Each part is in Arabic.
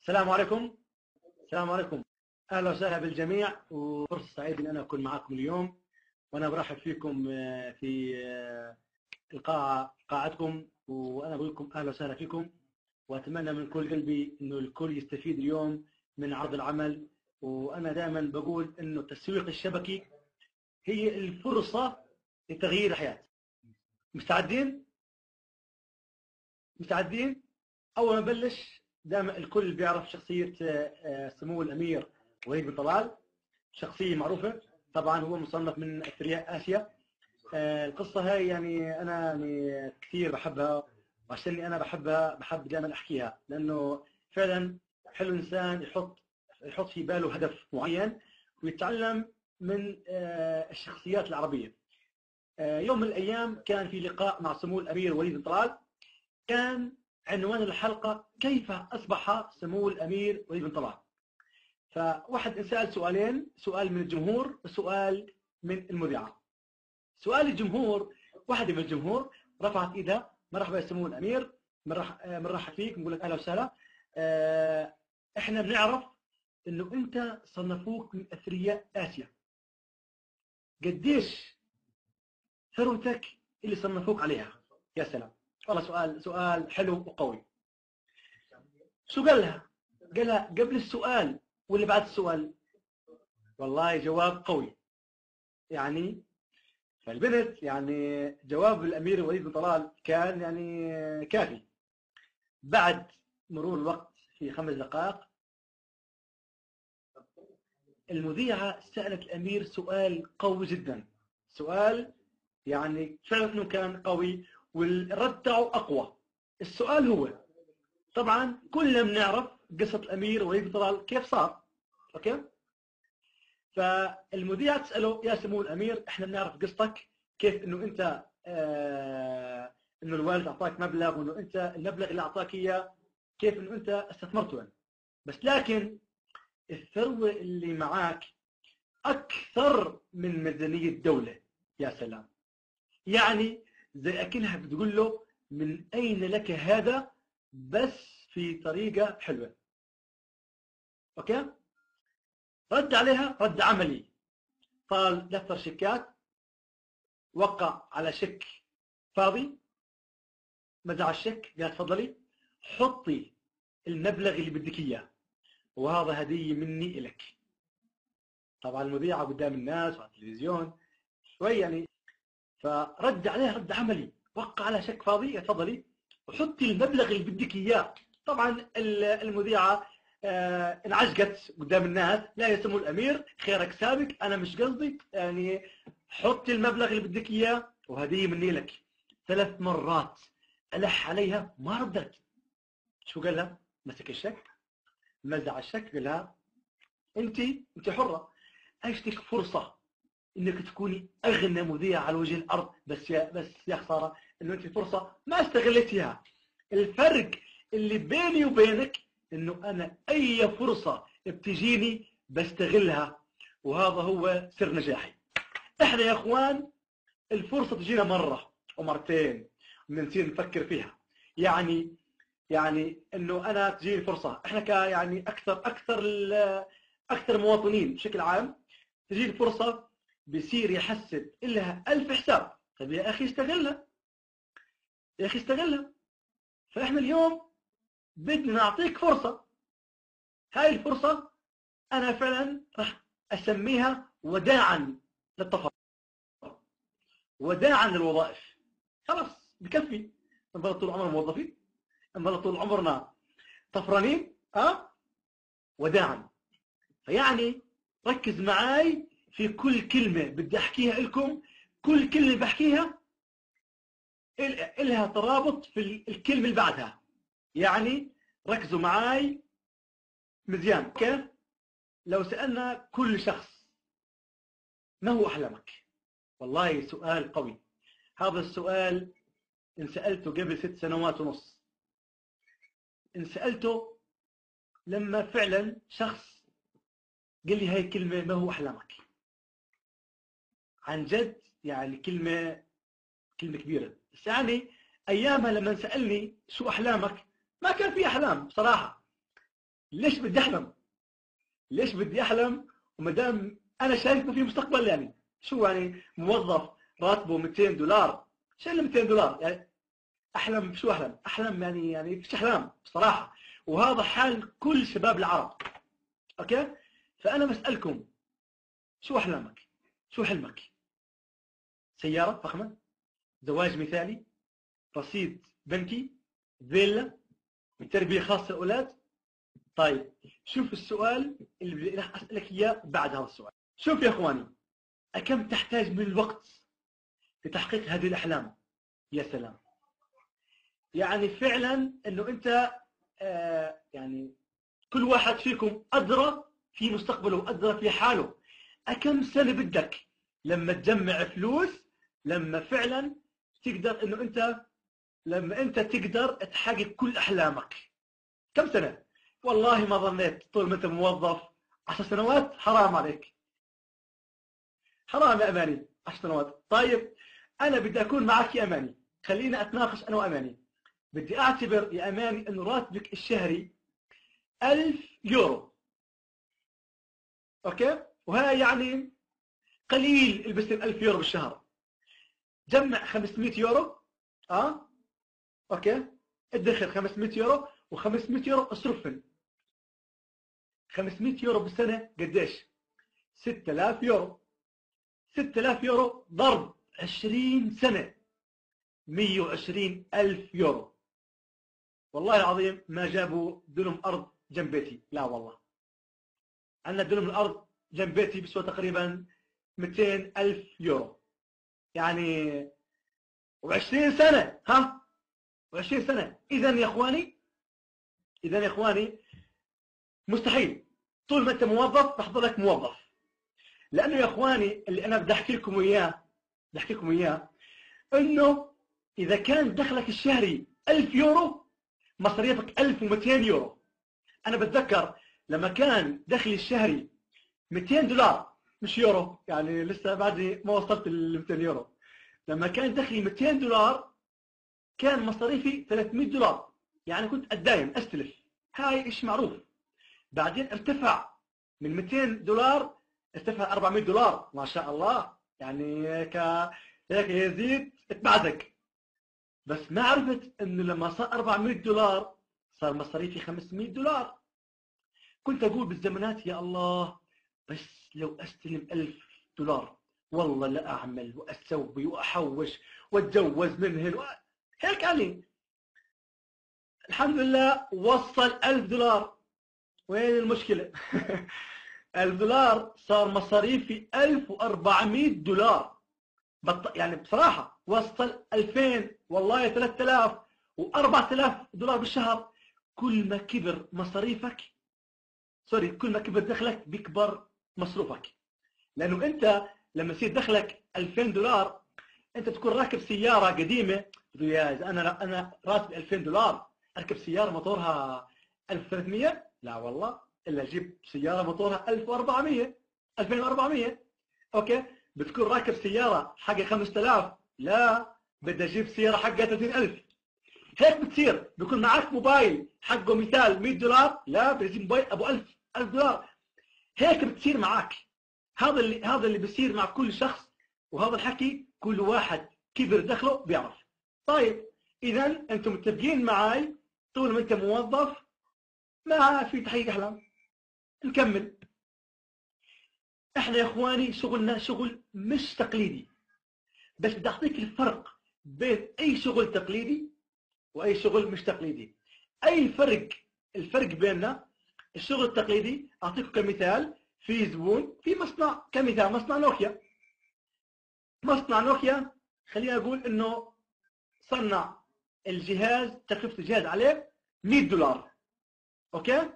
السلام عليكم. السلام عليكم. اهلا وسهلا بالجميع، وفرصه سعيده ان انا اكون معكم اليوم، وانا برحب فيكم في قاعتكم، وانا بقول لكم اهلا وسهلا فيكم، واتمنى من كل قلبي انه الكل يستفيد اليوم من عرض العمل. وانا دائما بقول انه التسويق الشبكي هي الفرصه لتغيير الحياه. مستعدين؟ مستعدين؟ اول ما نبلش، دائما الكل بيعرف شخصيه سمو الامير وليد بن طلال، شخصيه معروفه طبعا، هو مصنف من اثرياء اسيا. القصه هاي يعني انا يعني كثير بحبها، وعشاني انا بحبها بحب دائما احكيها، لانه فعلا حلو الانسان يحط في باله هدف معين ويتعلم من الشخصيات العربيه. يوم من الايام كان في لقاء مع سمو الامير وليد بن طلال، كان عنوان الحلقه كيف اصبح سمو الامير وليد بن طلال. فواحد انسال سؤالين، سؤال من الجمهور وسؤال من المذيعه. سؤال الجمهور، واحده من الجمهور رفعت ايدها: مرحبا يا سمو الامير، مرحب فيك، نقول لك اهلا وسهلا. احنا بنعرف انه انت صنفوك من اثرياء اسيا، قديش ثروتك اللي صنفوك عليها؟ يا سلام، والله سؤال حلو وقوي. شو قال لها؟ قال لها قبل السؤال واللي بعد السؤال. والله جواب قوي يعني. فالبنت يعني جواب الامير وليد بن طلال كان يعني كافي. بعد مرور الوقت في 5 دقائق، المذيعة سألت الامير سؤال قوي جدا، سؤال يعني فعلا انه كان قوي، والرد تاعه اقوى. السؤال هو، طبعا كلنا بنعرف قصة الامير وليد بن طلال كيف صار، اوكي؟ فالمذيعة تسأله: يا سمو الامير، احنا بنعرف قصتك، كيف انه انت انه الوالد اعطاك مبلغ، وانه انت المبلغ اللي اعطاك اياه كيف انه انت استثمرته يعني. بس لكن الثروة اللي معاك اكثر من ميزانية الدولة. يا سلام، يعني زي اكنها بتقول له من اين لك هذا، بس في طريقة حلوة. اوكي؟ رد عليها رد عملي، قال دفتر شيكات، وقع على شيك فاضي، مزع الشيك، قال تفضلي حطي المبلغ اللي بدك اياه، وهذا هديه مني لك. طبعا المذيعه قدام الناس وعلى التلفزيون شوي يعني، فرد عليها رد عملي، وقع على شيك فاضي، تفضلي وحطي المبلغ اللي بدك اياه. طبعا المذيعه انعجقت قدام الناس: لا يا سمو الامير، خيرك سابق، انا مش قصدي يعني، حطي المبلغ اللي بدك اياه وهديه مني لك. 3 مرات ألح عليها ما ردت. شو قال لها؟ مسك الشك، مزع الشك، قال لها انت حره، اجتك فرصه انك تكوني اغنى مذيعه على وجه الارض، بس يا خساره انه انت فرصه ما استغلتيها. الفرق اللي بيني وبينك انه انا اي فرصه بتجيني بستغلها، وهذا هو سر نجاحي. احنا يا اخوان الفرصه تجينا مره ومرتين بنصير نفكر فيها، يعني انه انا تجيني فرصه، احنا يعني اكثر مواطنين بشكل عام تجي الفرصه بيصير يحسب لها 1000 حساب. طيب يا اخي استغلها، يا اخي استغلها. فاحنا اليوم بدنا نعطيك فرصه، هاي الفرصه انا فعلا راح اسميها وداعا للتفرغ، وداعا للوظائف. خلاص بكفي نظل طول عمرنا موظفين، نظل طول عمرنا طفرانين، وداعا. فيعني ركز معاي في كل كلمة بدي أحكيها لكم، كل كلمة بحكيها إلها ترابط في الكلمة اللي بعدها، يعني ركزوا معاي مزيان. كيف؟ لو سألنا كل شخص ما هو أحلامك؟ والله سؤال قوي. هذا السؤال إن سألته قبل 6 سنوات ونص، إن سألته لما فعلا شخص قال لي هاي الكلمة ما هو أحلامك، عن جد يعني كلمة كبيرة. بس يعني أيامها لما سألني شو أحلامك ما كان في أحلام بصراحة، ليش بدي احلم؟ ليش بدي احلم وما دام انا شايف ما في مستقبل؟ يعني شو يعني موظف راتبه 200 دولار، شو اللي 200 دولار يعني؟ احلم شو احلم؟ احلم يعني فيش احلام بصراحه. وهذا حال كل شباب العرب. اوكي، فانا بسالكم شو احلامك؟ شو حلمك؟ سياره فخمه، زواج مثالي، رصيد بنكي، فيلا، تربيه خاصه للاولاد؟ طيب شوف السؤال اللي راح اسالك اياه بعد هذا السؤال. شوف يا اخواني، أكم تحتاج من الوقت لتحقيق هذه الأحلام؟ يا سلام. يعني فعلا أنه أنت يعني كل واحد فيكم أدرى في مستقبله وأدرى في حاله. أكم سنة بدك لما تجمع فلوس، لما فعلا تقدر أنه أنت لما أنت تقدر تحقق كل أحلامك؟ كم سنة؟ والله ما ظنيت طول ما أنت موظف 10 سنوات. حرام عليك، حرام يا أماني 10 سنوات. طيب أنا بدي أكون معك يا أماني، خلينا أتناقش أنا وأماني. بدي أعتبر يا أماني أنه راتبك الشهري 1000 يورو. أوكي، وهي يعني قليل اللي بيصير 1000 يورو بالشهر. جمع 500 يورو. أوكي، ادخر 500 يورو، و500 يورو اصرفهم. 500 يورو بالسنة قديش؟ 6000 يورو. 6000 يورو ضرب 20 سنة 120 ألف يورو. والله العظيم ما جابوا دلم أرض جنب بيتي، لا والله. عندنا دلم الأرض جنب بيتي بسوى تقريبا 200 ألف يورو. يعني و20 سنة، و20 سنة. إذا يا إخواني مستحيل طول ما أنت موظف تحضرك موظف. لأنه يا إخواني اللي أنا بدي أحكي لكم إياه إنه إذا كان دخلك الشهري 1000 يورو، مصاريفك 1200 يورو. أنا بتذكر لما كان دخلي الشهري 200 دولار، مش يورو، يعني لسه بعدي ما وصلت ل 200 يورو. لما كان دخلي 200 دولار كان مصاريفي 300 دولار، يعني كنت أتداين أستلف. هاي إيش معروف. بعدين ارتفع من 200 دولار، ارتفع 400 دولار، ما شاء الله. يعني هيك يزيد اتبعزق. بس ما عرفت انه لما صار 400 دولار صار مصاريفي 500 دولار. كنت اقول بالزمانات يا الله، بس لو استلم 1000 دولار والله لا اعمل واسوي واحوش واتجوز منهن هيك يعني. الحمد لله وصل 1000 دولار. وين المشكلة؟ 1000 دولار صار مصاريفي 1400 دولار. يعني بصراحة وصل 2000 والله 3000 و4000 دولار بالشهر. كل ما كبر مصاريفك، كل ما كبر دخلك بيكبر مصروفك. لأنه أنت لما يصير دخلك 2000 دولار أنت تكون راكب سيارة قديمة. يا أنا راتب 2000 دولار أركب سيارة موتورها 1300؟ لا والله، إلا أجيب سيارة موتورها 1400 2400. أوكي، بتكون راكب سيارة حقها 5000؟ لا، بدي أجيب سيارة حقها 30000. هيك بتصير. بيكون معك موبايل حقه مثال 100 دولار، لا بدي أجيب موبايل أبو 1000 دولار. هيك بتصير معك. هذا اللي بيصير مع كل شخص. وهذا الحكي كل واحد كبر دخله بيعرف. طيب إذا أنتم متفقين معي طول ما أنت موظف ما في تحقيق أحلام. نكمل. احنا يا اخواني شغلنا شغل مش تقليدي. بس بدي اعطيك الفرق بين اي شغل تقليدي واي شغل مش تقليدي. اي الفرق بيننا. الشغل التقليدي اعطيكم كمثال، في زبون في مصنع، كمثال مصنع نوكيا. مصنع نوكيا خلينا اقول انه صنع الجهاز، تكلفة الجهاز عليه 100 دولار. اوكي،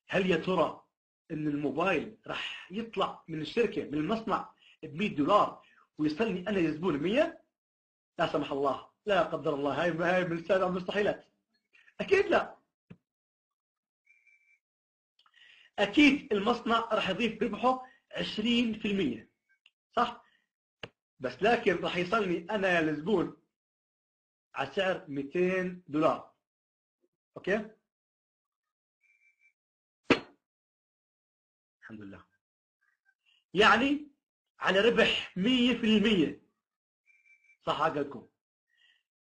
هل يا ترى ان الموبايل راح يطلع من الشركة من المصنع ب 100 دولار ويصلني انا يا زبون 100؟ لا سمح الله، لا قدر الله، هاي من السابع المستحيلات. اكيد لا. اكيد المصنع راح يضيف ربحه 20%، صح؟ بس لكن راح يصلني انا يا الزبون على سعر 200 دولار. اوكي، الحمد لله. يعني على ربح 100%. صح عقلكم.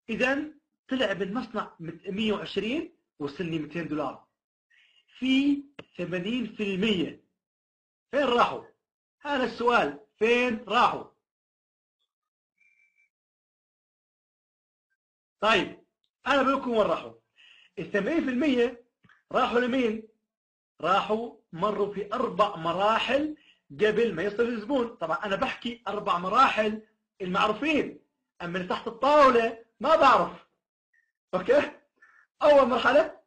إذا طلع بالمصنع 120 وصلني $200. في 80% فين راحوا؟ هذا السؤال، فين راحوا؟ طيب أنا بقول لكم وين راحوا. ال 80% راحوا لمين؟ راحوا مروا في 4 مراحل قبل ما يصل الزبون. طبعا أنا بحكي 4 مراحل المعروفين، أما اللي تحت الطاولة ما بعرف. أوكي؟ أول مرحلة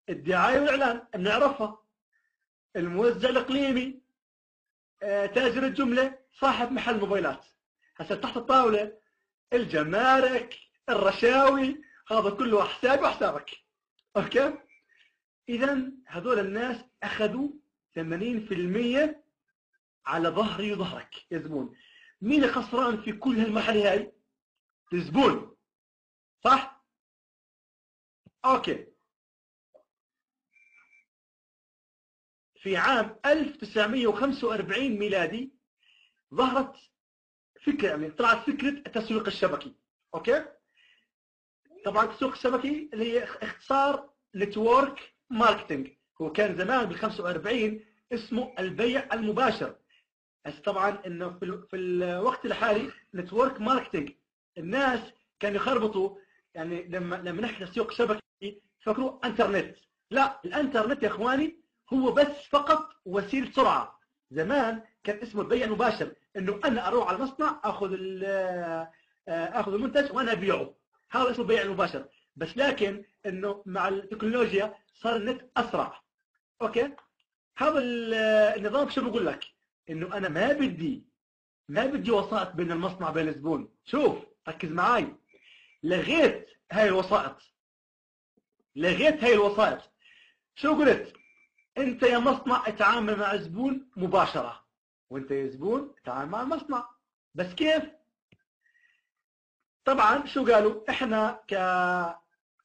الدعاية والإعلان بنعرفها. الموزع الإقليمي، تاجر الجملة، صاحب محل موبايلات. هسه تحت الطاولة الجمارك، الرشاوي، هذا كله حسابي وحسابك. اوكي؟ اذا هذول الناس اخذوا 80% على ظهري وظهرك يا زبون. مين خسران في كل هالمرحله هاي؟ الزبون. صح؟ اوكي. في عام 1945 ميلادي ظهرت فكره، يعني طلعت فكره التسويق الشبكي. اوكي؟ طبعا التسويق الشبكي اللي هي اختصار نتورك ماركتينج. هو كان زمان بال 45 اسمه البيع المباشر. بس طبعا انه في الوقت الحالي نتورك ماركتينج الناس كانوا يخربطوا. يعني لما نحكي تسويق شبكي فكروا انترنت. لا، الانترنت يا اخواني هو بس فقط وسيله سرعه. زمان كان اسمه البيع المباشر، انه انا اروح على المصنع اخذ المنتج وانا ابيعه. هذا اسمه البيع المباشر. بس لكن انه مع التكنولوجيا صار النت اسرع. اوكي؟ هذا النظام شو بقول لك؟ انه انا ما بدي وسائط بين المصنع وبين الزبون. شوف ركز معي. لغيت هاي الوسائط. شو قلت؟ انت يا مصنع اتعامل مع الزبون مباشرة، وانت يا زبون اتعامل مع المصنع. بس كيف؟ طبعا شو قالوا؟ احنا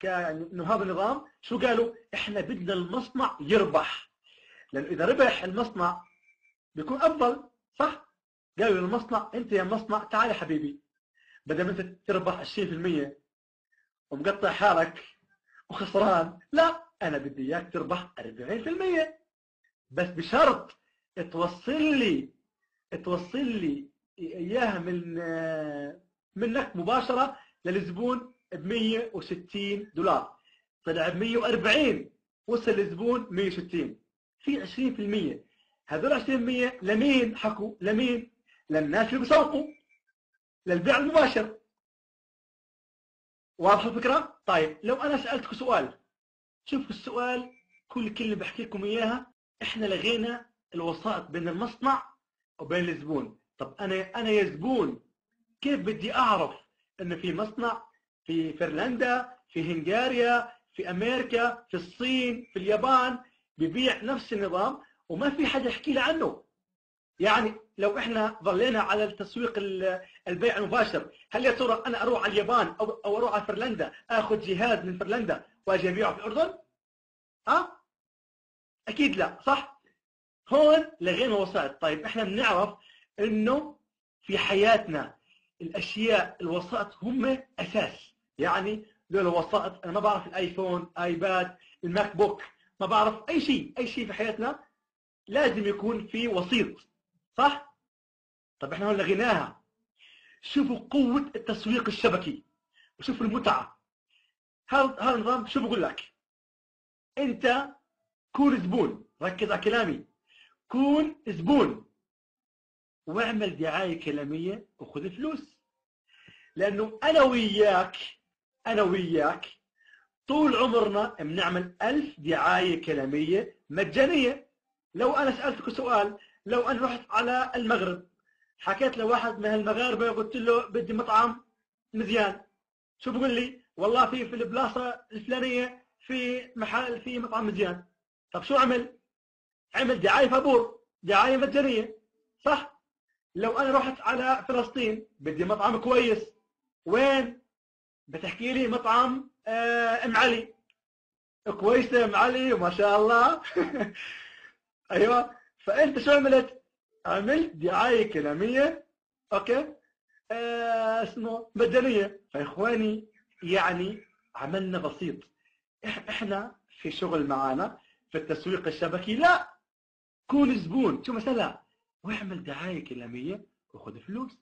يعني انه هذا النظام شو قالوا؟ احنا بدنا المصنع يربح، لانه اذا ربح المصنع بيكون افضل. صح؟ قالوا للمصنع انت يا مصنع تعال يا حبيبي، بدل ما انت تربح 20% ومقطع حالك وخسران، لا انا بدي اياك تربح 40%، بس بشرط توصل لي اياها منك مباشره للزبون ب $160. طلع ب 140، وصل للزبون 160. في 20%. هذول 20% لمين حكوا؟ لمين؟ للناس اللي بيسوقوا للبيع المباشر. واضح الفكره؟ طيب لو انا سالتكم سؤال، شوفوا السؤال، كل كلمه بحكي لكم اياها. احنا لغينا الوسائط بين المصنع وبين الزبون. طب انا يا زبون كيف بدي اعرف انه في مصنع في فنلندا، في هنغاريا، في امريكا، في الصين، في اليابان ببيع نفس النظام وما في حدا يحكي لي عنه؟ يعني لو احنا ظلينا على التسويق البيع المباشر، هل يا ترى انا اروح على اليابان او اروح على فنلندا اخذ جهاز من فنلندا واجي ابيعه في الاردن؟ اكيد لا. صح؟ هون لغينا وسائط. طيب احنا بنعرف انه في حياتنا الاشياء الوسائط هم اساس. يعني دول الوسائط، انا ما بعرف الايفون، ايباد، الماك بوك، ما بعرف اي شيء في حياتنا لازم يكون في وسيط. صح؟ طب احنا هون لغيناها. شوفوا قوة التسويق الشبكي وشوفوا المتعة. هذا النظام شو بقول لك؟ انت كون زبون، ركز على كلامي، كون زبون واعمل دعاية كلامية وخذ فلوس. لأنه أنا وياك طول عمرنا بنعمل 1000 دعاية كلامية مجانية. لو أنا سألتك سؤال، لو أنا رحت على المغرب حكيت لواحد من المغاربة قلت له بدي مطعم مزيان، شو بقول لي؟ والله في البلاصة الفلانية في محل في مطعم مزيان. طب شو عمل دعاية فابور، دعاية مجانية. صح؟ لو أنا رحت على فلسطين بدي مطعم كويس، وين؟ بتحكي لي مطعم ام علي. كويسة ام علي وما شاء الله. ايوه. فانت شو عملت؟ عملت دعايه كلاميه، اوكي، اسمه مجانيه. فيا اخواني يعني عملنا بسيط. احنا في شغل معانا في التسويق الشبكي، لا، كون زبون شو مثلا واعمل دعايه كلاميه وخذ فلوس.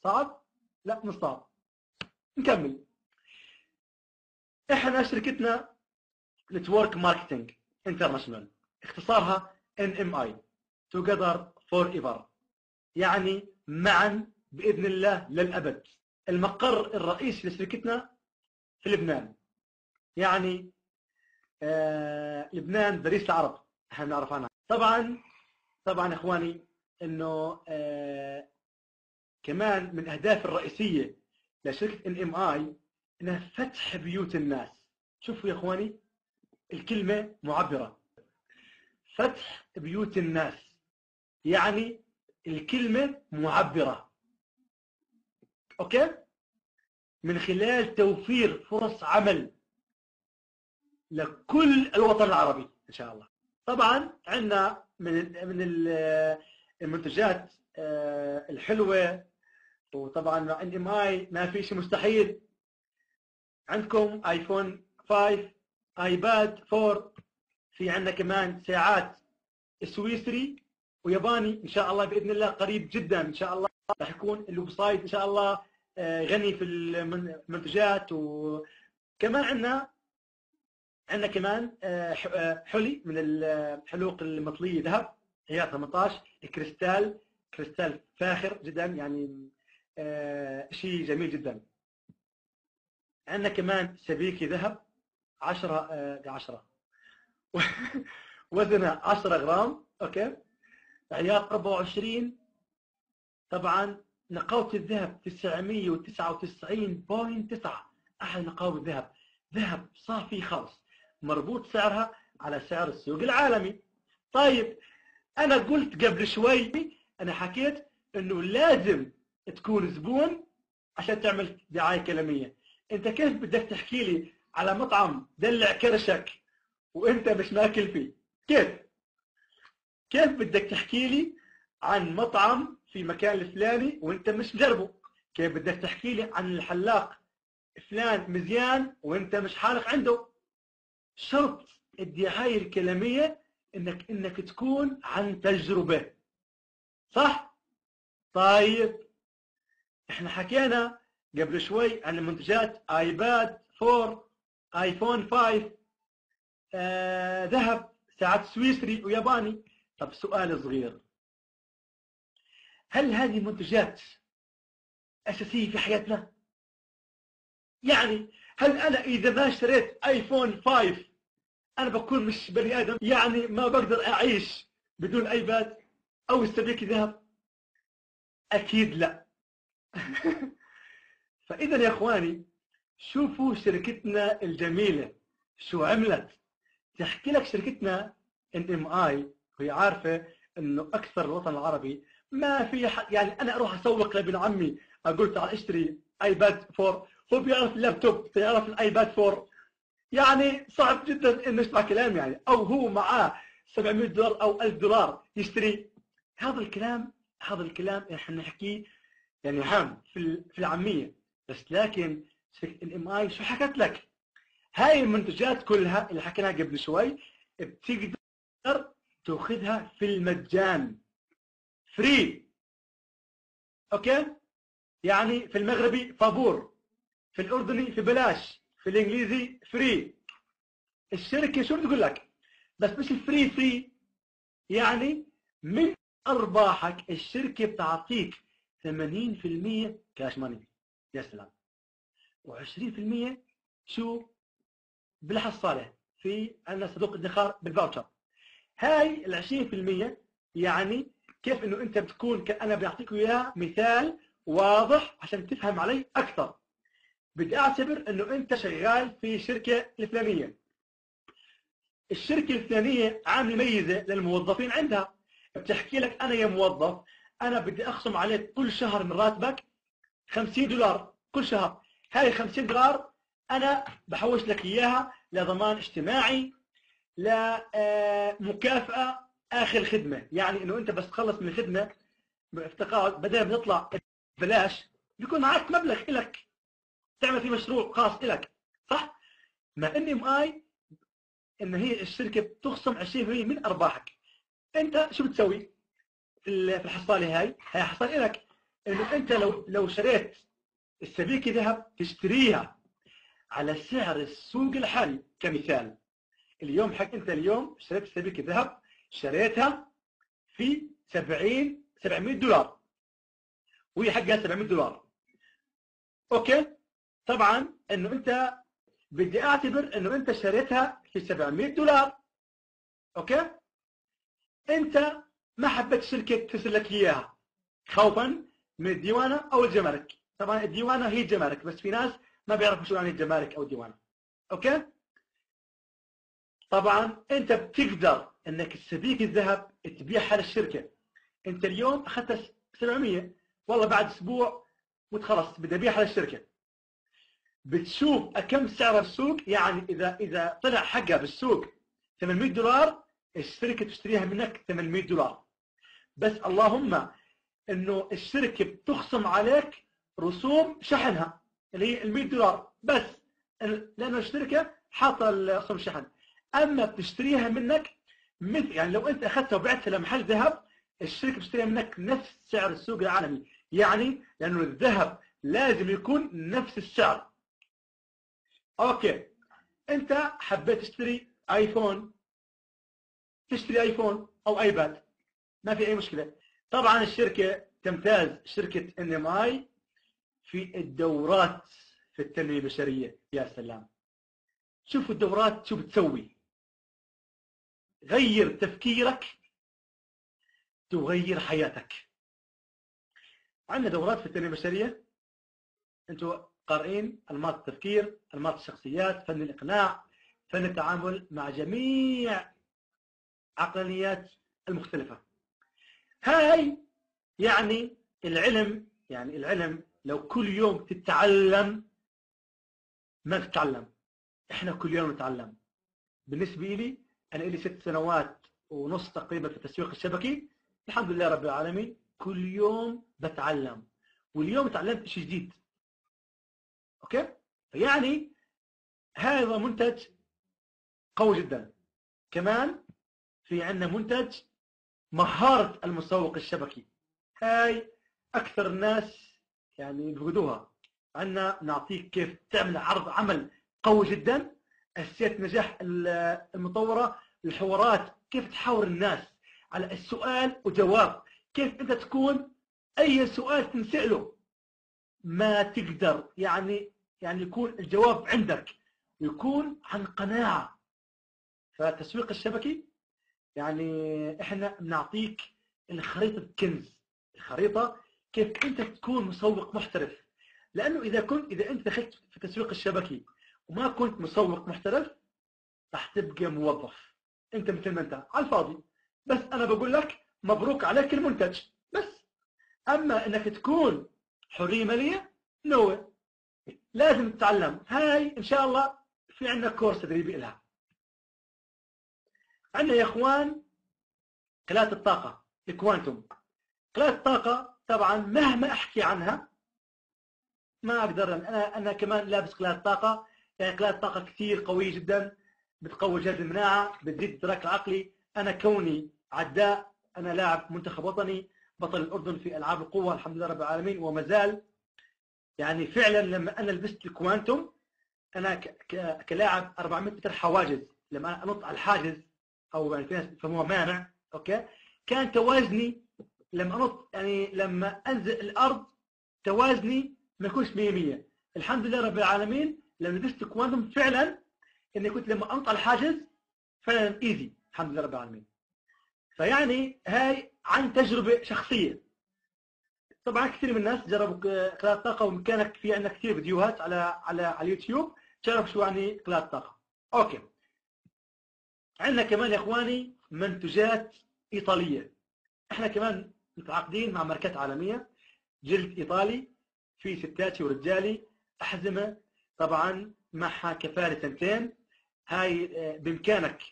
صعب؟ لا مش صعب. نكمل. احنا شركتنا نتورك ماركتنج انترناشونال، اختصارها NMI، Together Forever، يعني معا باذن الله للابد. المقر الرئيسي لشركتنا في لبنان، يعني لبنان باريس العرب احنا بنعرف عنها. طبعا اخواني انه كمان من الاهداف الرئيسيه لشركه NMI انها فتح بيوت الناس. شوفوا يا اخواني الكلمه معبره، فتح بيوت الناس، يعني الكلمه معبره، اوكي، من خلال توفير فرص عمل لكل الوطن العربي ان شاء الله. طبعا عندنا من المنتجات الحلوه، وطبعا عندي ما في شيء مستحيل. عندكم ايفون 5، ايباد 4، في عندنا كمان ساعات سويسري وياباني ان شاء الله باذن الله قريب جدا ان شاء الله راح يكون الويب سايت ان شاء الله غني في المنتجات. وكمان عندنا كمان حلي من الحلوق المطليه ذهب، هي 18 كريستال فاخر جدا، يعني شيء جميل جدا. عندنا كمان سبيكي ذهب 10 وزنها 10 غرام، اوكي، عيار 24. طبعا نقاوة الذهب 999.9، احلى نقاوة الذهب، ذهب صافي خالص، مربوط سعرها على سعر السوق العالمي. طيب انا قلت قبل شوي، انا حكيت انه لازم تكون زبون عشان تعمل دعاية كلامية. انت كيف بدك تحكي لي على مطعم دلع كرشك وانت مش ماكل فيه؟ كيف بدك تحكي لي عن مطعم في مكان الفلاني وانت مش مجربه؟ كيف بدك تحكي لي عن الحلاق فلان مزيان وانت مش حالق عنده؟ شرط الدعاية الكلامية انك تكون عن تجربة، صح؟ طيب احنا حكينا قبل شوي عن منتجات ايباد 4، ايفون 5، ذهب، ساعات سويسري وياباني. طب سؤال صغير، هل هذه منتجات أساسية في حياتنا؟ يعني هل أنا إذا ما اشتريت ايفون 5 أنا بكون مش بني آدم؟ يعني ما بقدر أعيش بدون ايباد أو استبيك ذهب؟ أكيد لا. فإذا يا إخواني شوفوا شركتنا الجميلة شو عملت. تحكي لك شركتنا NMI وهي عارفة إنه أكثر الوطن العربي ما في يعني أنا أروح أسوق لابن عمي أقول تعال اشتري ايباد 4، هو بيعرف اللابتوب، بيعرف الايباد 4، يعني صعب جدا انه يسمع كلام، يعني او هو معاه $700 او $1000 يشتري. هذا الكلام احنا نحكيه يعني عام في العاميه. بس لكن شركه NMI شو حكت لك؟ هاي المنتجات كلها اللي حكيناها قبل شوي بتقدر تاخذها في المجان، فري، اوكي، يعني في المغربي فابور، في الأردني في بلاش، في الإنجليزي فري. الشركة شو بتقول لك؟ بس مش فري، يعني من أرباحك الشركة بتعطيك 80% كاش ماني، يا سلام، و20% شو؟ بالحصالة، في عندنا صندوق ادخار بالفاوتشر. هاي ال20% يعني كيف انه انت بتكون، انا بعطيك اياه مثال واضح عشان تفهم علي اكثر. بدي اعتبر انه انت شغال في شركه الفلانيه، الشركه الفلانيه عامله ميزه للموظفين عندها، بتحكي لك انا يا موظف انا بدي اخصم عليك كل شهر من راتبك $50 كل شهر. هاي $50 انا بحوش لك اياها لضمان اجتماعي، لمكافاه اخر خدمه، يعني انه انت بس تخلص من الخدمه بافتقاد بدل ما تطلع ببلاش بيكون معك مبلغ لك تعمل فيه مشروع خاص لك، صح؟ مع ان ام اي ان هي الشركه بتخصم 20% من ارباحك. انت شو بتسوي في الحصاله هاي حصاله لك انه انت لو شريت السبيكه ذهب تشتريها على سعر السوق الحالي. كمثال اليوم حق انت اليوم شريت سبيكه ذهب، شريتها في 700 دولار وهي حقها 700 دولار. اوكي، طبعا انه انت بدي اعتبر انه انت شريتها في 700 دولار. اوكي، انت ما حبيت الشركه ترسل لك اياها خوفا من الديوانه او الجمارك. طبعا الديوانه هي الجمارك، بس في ناس ما بيعرفوا شو يعني الجمارك او الديوانه. اوكي، طبعا انت بتقدر انك السبيكه الذهب تبيعها للشركه. انت اليوم اخذتها 700، والله بعد اسبوع وتخلص بدي ابيعها للشركه. بتشوف كم سعر السوق، يعني اذا طلع حقها بالسوق 800 دولار الشركه تشتريها منك 800 دولار. بس اللهم انه الشركه بتخصم عليك رسوم شحنها اللي هي ال 100 دولار بس، لانه الشركه حاطه رسوم شحن. اما بتشتريها منك مثل يعني لو انت اخذتها وبعتها لمحل ذهب الشركه بتشتريها منك نفس سعر السوق العالمي، يعني لانه الذهب لازم يكون نفس السعر. اوكي، انت حبيت تشتري ايفون، تشتري ايفون او ايباد، ما في اي مشكله. طبعا الشركه تمتاز، شركه ان ام اي في الدورات في التنميه البشريه. يا سلام، شوفوا الدورات شو بتسوي، غير تفكيرك تغير حياتك. عندنا دورات في التنميه البشريه، انتم قارئين انماط التفكير، انماط الشخصيات، فن الاقناع، فن التعامل مع جميع عقلانيات المختلفه. هاي يعني العلم لو كل يوم تتعلم ما تتعلم. احنا كل يوم نتعلم. بالنسبه لي انا لي 6 سنوات ونص تقريبا في التسويق الشبكي، الحمد لله رب العالمين، كل يوم بتعلم، واليوم تعلمت شيء جديد. اوكي، يعني هذا منتج قوي جدا. كمان في عندنا منتج مهارة المسوق الشبكي، هاي أكثر الناس يعني بيفقدوها. عندنا نعطيك كيف تعمل عرض عمل قوي جدا، أساسيات نجاح المطورة، الحوارات، كيف تحاور الناس على السؤال وجواب، كيف أنت تكون أي سؤال تنسأله ما تقدر يعني يكون الجواب عندك، يكون عن قناعة. فالتسويق الشبكي يعني احنا بنعطيك الخريطة الكنز، الخريطة كيف انت تكون مسوق محترف. لانه اذا انت دخلت في التسويق الشبكي وما كنت مسوق محترف راح تبقى موظف، انت مثل ما انت على الفاضي. بس انا بقول لك مبروك عليك المنتج بس. اما انك تكون حرية مالية نو، لازم تتعلم. هاي ان شاء الله في عندنا كورس تدريبي لها. عندنا يا اخوان قلاة الطاقة، الكوانتوم. قلاة الطاقة طبعا مهما احكي عنها ما اقدر. انا كمان لابس قلاة الطاقة، يعني قلاة الطاقة كثير قوية جدا، بتقوي جهاز المناعة، بتزيد الادراك العقلي. انا كوني عداء، انا لاعب منتخب وطني، بطل الاردن في العاب القوة الحمد لله رب العالمين، وما زال يعني فعلا لما انا لبست الكوانتوم انا كلاعب 400 متر حواجز، لما انا انط على الحاجز او يعني في ناس يفهموها مانع، اوكي، كان توازني لما انط، يعني لما انزل الارض توازني ما يكونش 100%. الحمد لله رب العالمين لما لبست كوانتم فعلا اني كنت لما انط على الحاجز فعلا ايزي الحمد لله رب العالمين. فيعني هاي عن تجربه شخصيه. طبعا كثير من الناس جربوا قلاة الطاقه، وكانت في عندنا كثير فيديوهات على اليوتيوب تعرف شو يعني قلاة الطاقه. اوكي، عندنا كمان يا اخواني منتجات ايطاليه. احنا كمان متعاقدين مع ماركات عالميه، جلد ايطالي في ستاتي ورجالي، احزمه طبعا معها كفاله 2. هاي بامكانك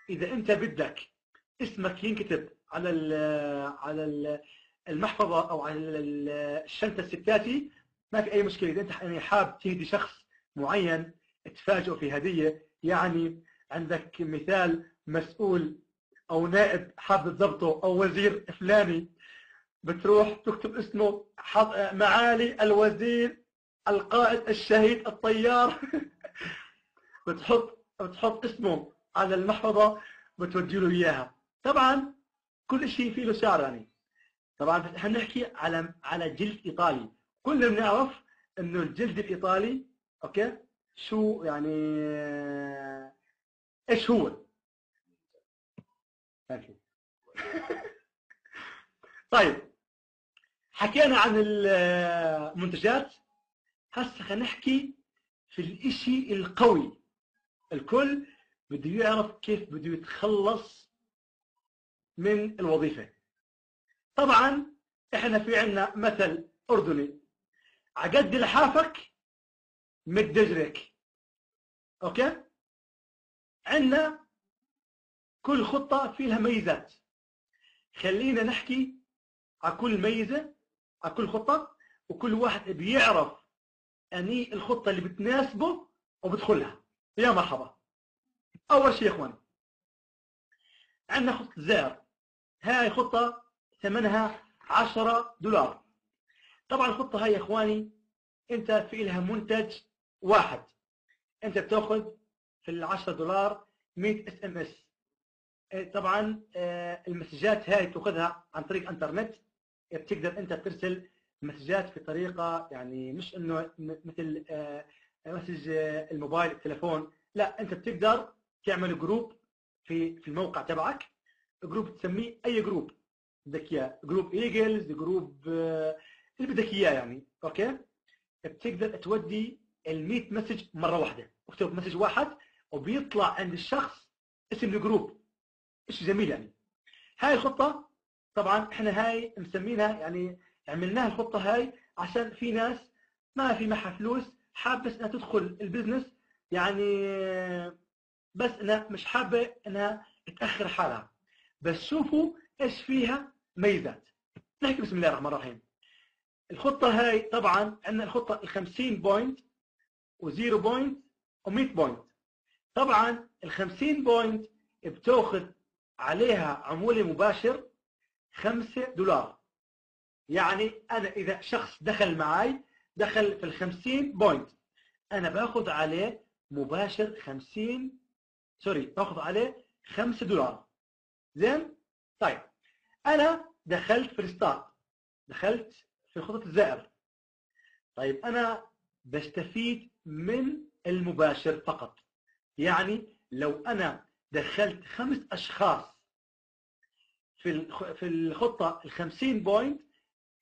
اذا انت بدك اسمك ينكتب على المحفظه او على الشنطه الستاتي، ما في اي مشكله. اذا انت يعني حاب تهدي شخص معين تفاجئه في هديه، يعني عندك مثال مسؤول او نائب حاب تضبطه او وزير فلاني، بتروح تكتب اسمه معالي الوزير القائد الشهيد الطيار بتحط اسمه على المحفظه، بتودي له اياها. طبعا كل شيء فيه له سعر يعني. طبعا احنا بنحكي على جلد ايطالي. كلنا بنعرف انه الجلد الايطالي اوكي شو يعني ايش هو. طيب حكينا عن المنتجات، هسه خلينا نحكي في الاشي القوي. الكل بده يعرف كيف بده يتخلص من الوظيفة. طبعا احنا في عنا مثل اردني، عقد لحافك مد اجرك. اوكي، عنا كل خطة في لها ميزات. خلينا نحكي على كل ميزة، على كل خطة، وكل واحد بيعرف اني الخطة اللي بتناسبه وبدخلها. يا مرحبا. اول شيء يا اخواني عندنا خطة الزائر. هاي خطة ثمنها $10. طبعا الخطة هاي يا اخواني انت في لها منتج واحد، انت بتاخذ في $10 100 SMS. طبعا المسجات هاي تاخذها عن طريق انترنت. بتقدر انت ترسل مسجات في طريقه يعني مش انه مثل مسج الموبايل التليفون، لا انت بتقدر تعمل جروب في الموقع تبعك. جروب تسميه اي جروب بدك اياه، جروب ايجلز، جروب اللي بدك اياه يعني. اوكي، بتقدر تودي ال100 مسج مره واحده. اكتب مسج واحد وبيطلع عند الشخص اسم الجروب. شيء جميل يعني. هاي الخطه طبعا احنا هاي مسمينها يعني عملناها الخطه هاي عشان في ناس ما في معها فلوس، حابه انها تدخل البزنس يعني، بس انها مش حابه انها تاخر حالها. بس شوفوا ايش فيها ميزات. نحكي بسم الله الرحمن الرحيم. الخطه هاي طبعا عندنا الخطه ال50 بوينت و0 بوينت و100 بوينت. طبعا ال50 بوينت بتاخذ عليها عمولة مباشر $5. يعني أنا إذا شخص دخل معي، دخل في ال50 بوينت، أنا باخذ عليه مباشر باخذ عليه $5. زين؟ طيب أنا دخلت في الستارت، دخلت في خطة الزائر. طيب أنا بستفيد من المباشر فقط. يعني لو أنا دخلت 5 أشخاص في الخطة ال50 بوينت،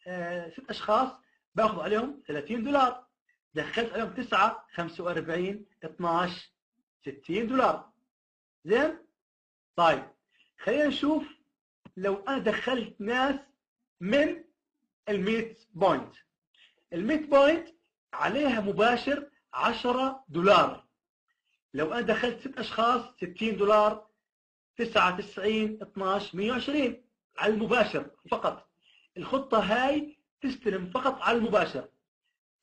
6 أشخاص باخذ عليهم $30. دخلت عليهم 9 45 12 $60. زين؟ طيب خلينا نشوف لو أنا دخلت ناس من ال100 بوينت. ال100 بوينت عليها مباشر $10. لو أنا دخلت 6 أشخاص $60، 9 90 12 120 على المباشر فقط. الخطة هاي تستلم فقط على المباشر.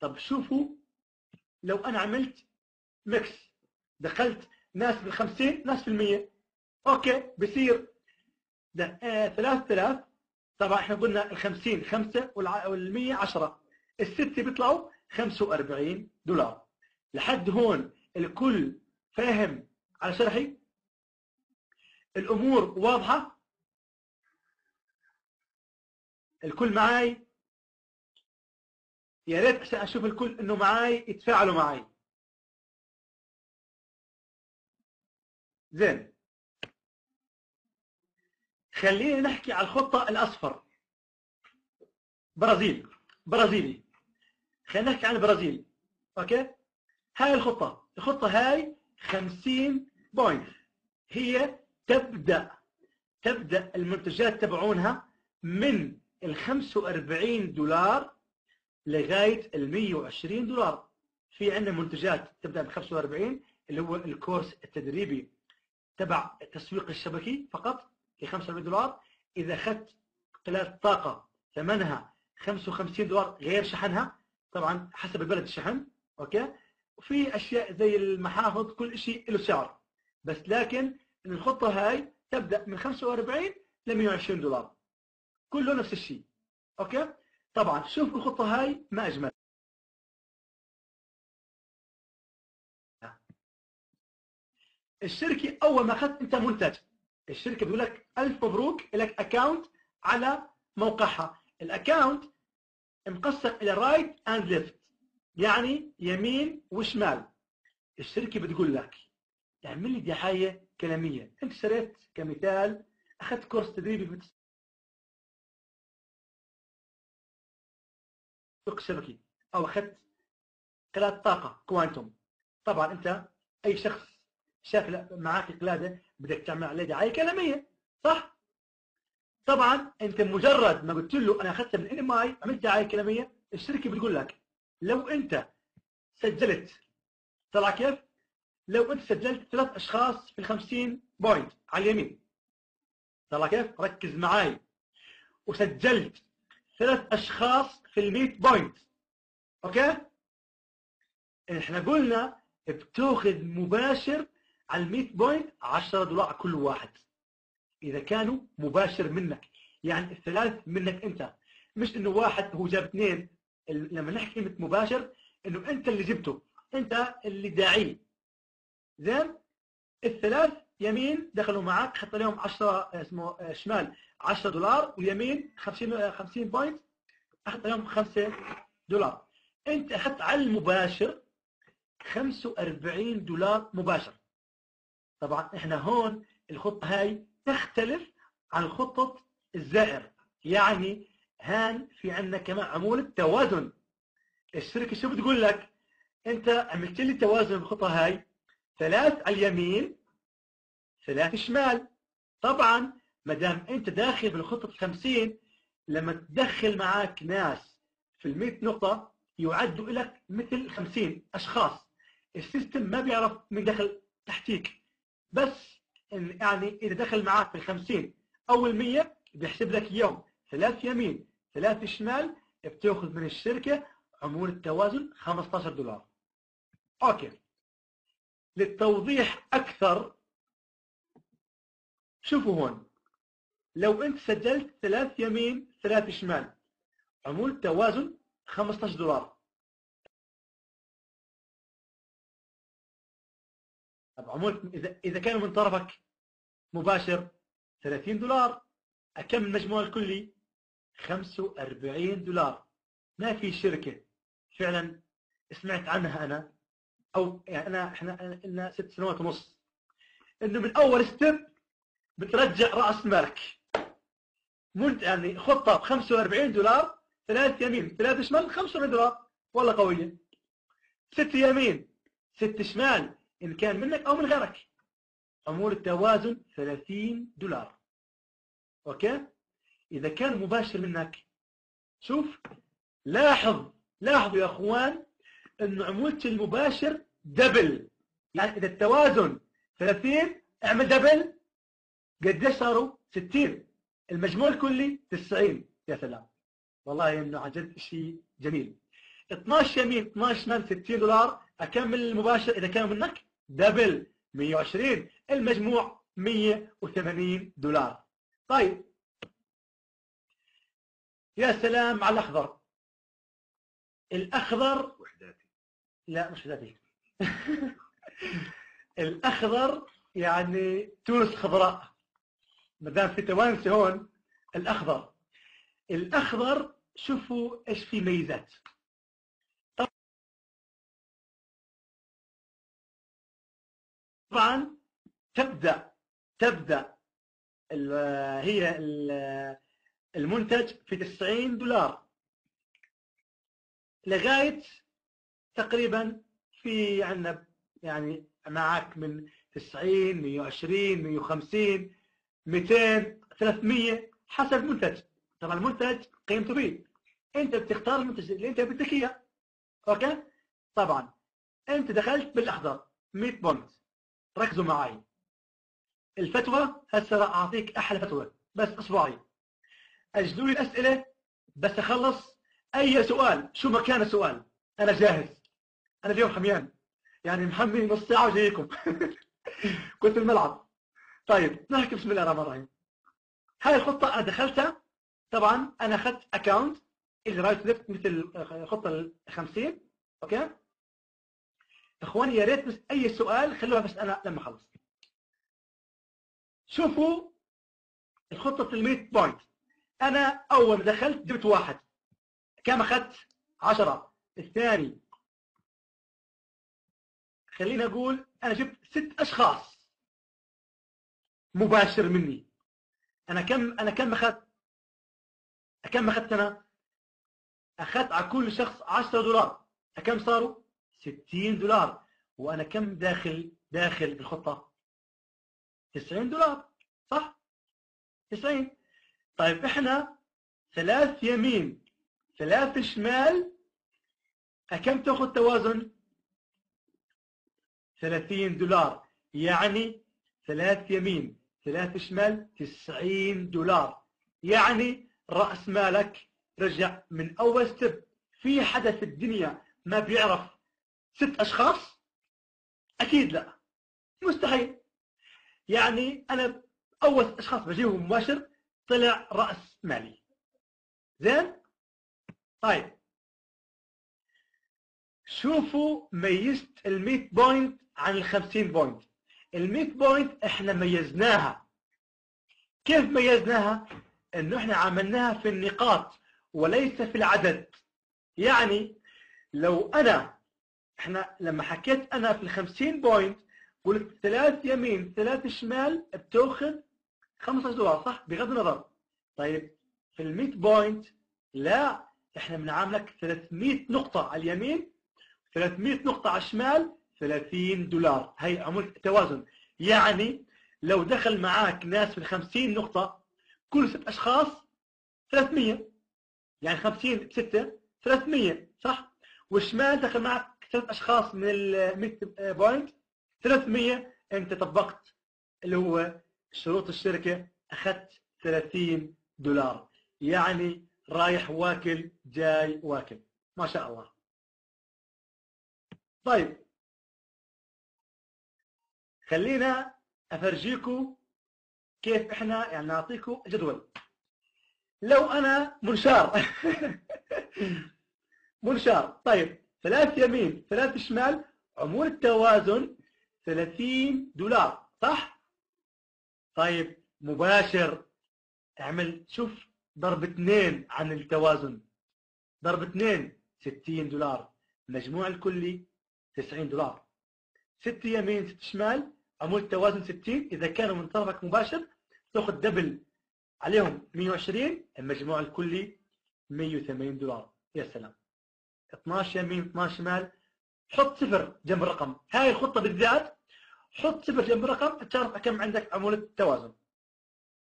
طب شوفوا لو أنا عملت ميكس، دخلت ناس بال50 ناس في 100، أوكي بصير 3000. طبعا احنا قلنا ال50 5 وال100 10، الستة بيطلعوا $45. لحد هون الكل فاهم على شرحي؟ الأمور واضحة؟ الكل معاي؟ يا ريت عشان أشوف الكل إنه معاي يتفاعلوا معاي. زين، خلينا نحكي على الخطة الأصفر. برازيلي. خلينا نحكي عن البرازيل. أوكي، هاي الخطة هاي 50 بوينت. هي تبدأ المنتجات تبعونها من $45 لغاية $120. في عندنا منتجات تبدأ ب45 اللي هو الكورس التدريبي تبع التسويق الشبكي فقط، ل 45 دولار. اذا اخذت قلاده طاقه ثمنها 55 دولار غير شحنها، طبعا حسب البلد الشحن، اوكي. وفي اشياء زي المحافظ كل شيء له سعر، بس لكن الخطه هاي تبدا من 45 ل 120 دولار، كله نفس الشيء، اوكي. طبعا شوف الخطه هاي ما اجمل. الشركه اول ما اخذت انت منتج، الشركه بتقول لك الف مبروك لك اكونت على موقعها. الاكونت مقسم الى رايت اند ليفت، يعني يمين وشمال. الشركه بتقول لك اعمل لي دعايه كلاميه. انت اشتريت كمثال، اخذت كورس تدريبي في التسويق الشبكي، او اخذت قلاده طاقه كوانتوم. طبعا انت اي شخص شاف معك قلاده بدك تعمل عليه دعايه كلاميه، صح؟ طبعا انت مجرد ما قلت له انا اخذتها من ان ام اي عملت دعايه كلاميه، الشركه بتقول لك لو انت سجلت، طلع كيف؟ لو انت سجلت 3 اشخاص في ال50 بوينت على اليمين، طلع كيف؟ ركز معاي. وسجلت 3 اشخاص في ال100 بوينت، اوكي؟ احنا قلنا بتاخذ مباشر على ال100 بوينت 10 دولار كل واحد، اذا كانوا مباشر منك، يعني الثلاث منك انت، مش انه واحد هو جاب اثنين. لما نحكي كلمه مباشر انه انت اللي جبته، انت اللي داعيه، زين. الثلاث يمين دخلوا معك، حط لهم 10 اسمه شمال 10 دولار، واليمين 50 بوينت اخذت لهم 5 دولار. انت اخذت على المباشر 45 دولار مباشر. طبعا احنا هون الخطه هاي تختلف عن خطه الزائر، يعني هان في عندنا كمان عموله توازن. الشركه شو بتقول لك؟ انت عملت لي توازن بالخطه هاي، 3 على اليمين 3 شمال. طبعا ما دام انت داخل بالخطه 50، لما تدخل معك ناس في ال100 نقطه يعدوا لك مثل 50 اشخاص. السيستم ما بيعرف من دخل تحتيك، بس يعني اذا دخل معك في ال50 او ال100 بيحسب لك يوم 3 يمين 3 شمال، بتاخذ من الشركه عمولة توازن 15 دولار. اوكي، للتوضيح اكثر شوفوا هون، لو انت سجلت 3 يمين 3 شمال، عمولة توازن 15 دولار. طب عمولة اذا كانوا من طرفك مباشر 30 دولار، كم المجموع الكلي؟ 45 دولار. ما في شركة فعلا سمعت عنها انا، او يعني احنا لنا 6 سنوات ونص، انه من اول ستيب بترجع راس مالك. يعني خطه ب 45 دولار، 3 يمين 3 شمال 45 دولار، والله قويه. 6 يمين 6 شمال ان كان منك او من غيرك، عمولة توازن 30 دولار. اوكي، اذا كان مباشر منك، شوف لاحظوا يا اخوان انه عمولة المباشر دبل. يعني اذا التوازن 30 اعمل دبل، قديش صاروا؟ 60. المجموع الكلي 90. يا سلام، والله انه عن جد شيء جميل. 12 يمين 12 شمال 60 دولار، اكمل المباشر اذا كان منك دبل 120، المجموع 180 دولار. طيب يا سلام على الاخضر. الاخضر وحداتي، لا مش وحداتي الاخضر يعني تونس خضراء، ما دام في توانسه هون. الاخضر شوفوا ايش في ميزات. طبعا تبدا هي المنتج في 90 دولار لغايه تقريبا، في عندنا يعني معك من 90 120 150 200 300 حسب المنتج. طبعا المنتج قيمته بيه، انت بتختار المنتج اللي انت بدك اياه. اوكي، طبعا انت دخلت بالاخضر 100 بونت، ركزوا معي. الفتوى هسه راح اعطيك احلى فتوى، بس اصبعي اجلوا لي الاسئله بس اخلص اي سؤال شو ما كان السؤال انا جاهز. انا اليوم حميان يعني محمي نص ساعه وجايكم. كنت الملعب. طيب نحكي بسم الله الرحمن الرحيم. هاي الخطه انا دخلتها، طبعا انا اخذت اكونت اللي رايت ليفت مثل الخطه ال 50. اوكي اخواني يا ريت بس اي سؤال خلوها بس انا لما اخلص. شوفوا الخطه ال 100 بوينت. انا اول دخلت جبت واحد، كم اخذت؟ 10. الثاني خلينا اقول انا جبت 6 اشخاص مباشر مني. انا كم اخذت؟ انا اخذت على كل شخص 10 دولار. كم صاروا؟ 60 دولار. وانا كم داخل بالخطه؟ 90 دولار صح؟ 90. طيب احنا 3 يمين 3 شمال، كم تاخذ توازن؟ 30 دولار. يعني 3 يمين 3 شمال 90 دولار. يعني رأس مالك رجع من أول ستيب. في حدا في الدنيا ما بيعرف 6 أشخاص؟ أكيد لا، مستحيل. يعني أنا أول أشخاص بجيبهم مباشر طلع رأس مالي. زين؟ طيب شوفوا ميزت ال 100 بوينت عن ال 50 بوينت. ال 100 بوينت احنا ميزناها. كيف ميزناها؟ انه احنا عملناها في النقاط وليس في العدد. يعني لو احنا لما حكيت انا في ال 50 بوينت قلت 3 يمين 3 شمال بتاخذ 15 دولار صح؟ بغض النظر. طيب في ال 100 بوينت لا، احنا بنعاملك 300 نقطة على اليمين 300 نقطة على الشمال 30 دولار. هي عمولة التوازن. يعني لو دخل معاك ناس في 50 نقطة كل 6 أشخاص 300، يعني 50 ب6 300 صح؟ والشمال دخل معك 3 أشخاص من ال 100 بوينت 300. أنت طبقت اللي هو شروط الشركة، أخذت 30 دولار. يعني رايح واكل جاي واكل ما شاء الله. طيب خلينا افرجيكم كيف احنا يعني نعطيكم جدول. لو انا منشار منشار. طيب 3 يمين 3 شمال، عمولة التوازن 30 دولار صح؟ طيب مباشر اعمل شوف ضرب 2 عن التوازن. ضرب 2 60 دولار. مجموع الكلي 90 دولار. 6 يمين 6 شمال، عمولة توازن 60. إذا كانوا من طرفك مباشر تاخذ دبل عليهم 120. المجموع الكلي 180 دولار. يا سلام. 12 يمين 12 شمال، حط صفر جنب الرقم. هاي الخطة بالذات حط صفر جنب الرقم تعرف كم عندك عمولة توازن.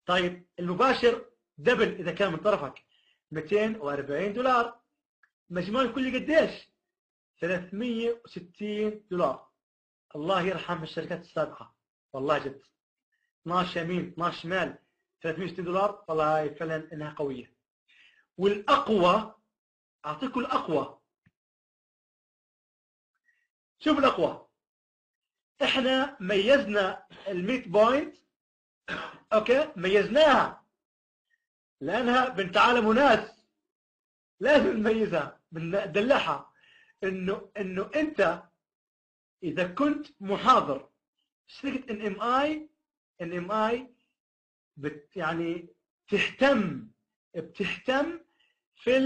طيب المباشر دبل إذا كان من طرفك 240 دولار. مجموع الكلي قديش؟ 360 دولار. الله يرحم الشركات السابقة والله جد. 12 يمين 12 شمال 360 دولار. والله هاي فعلا انها قوية. والاقوى اعطيكم الاقوى. شوف الاقوى. احنا ميزنا ال 100 بوينت. اوكي ميزناها لانها بنت عالم وناس، لازم نميزها بندلعها. انه انت اذا كنت محاضر شركة ان ام اي يعني بتهتم في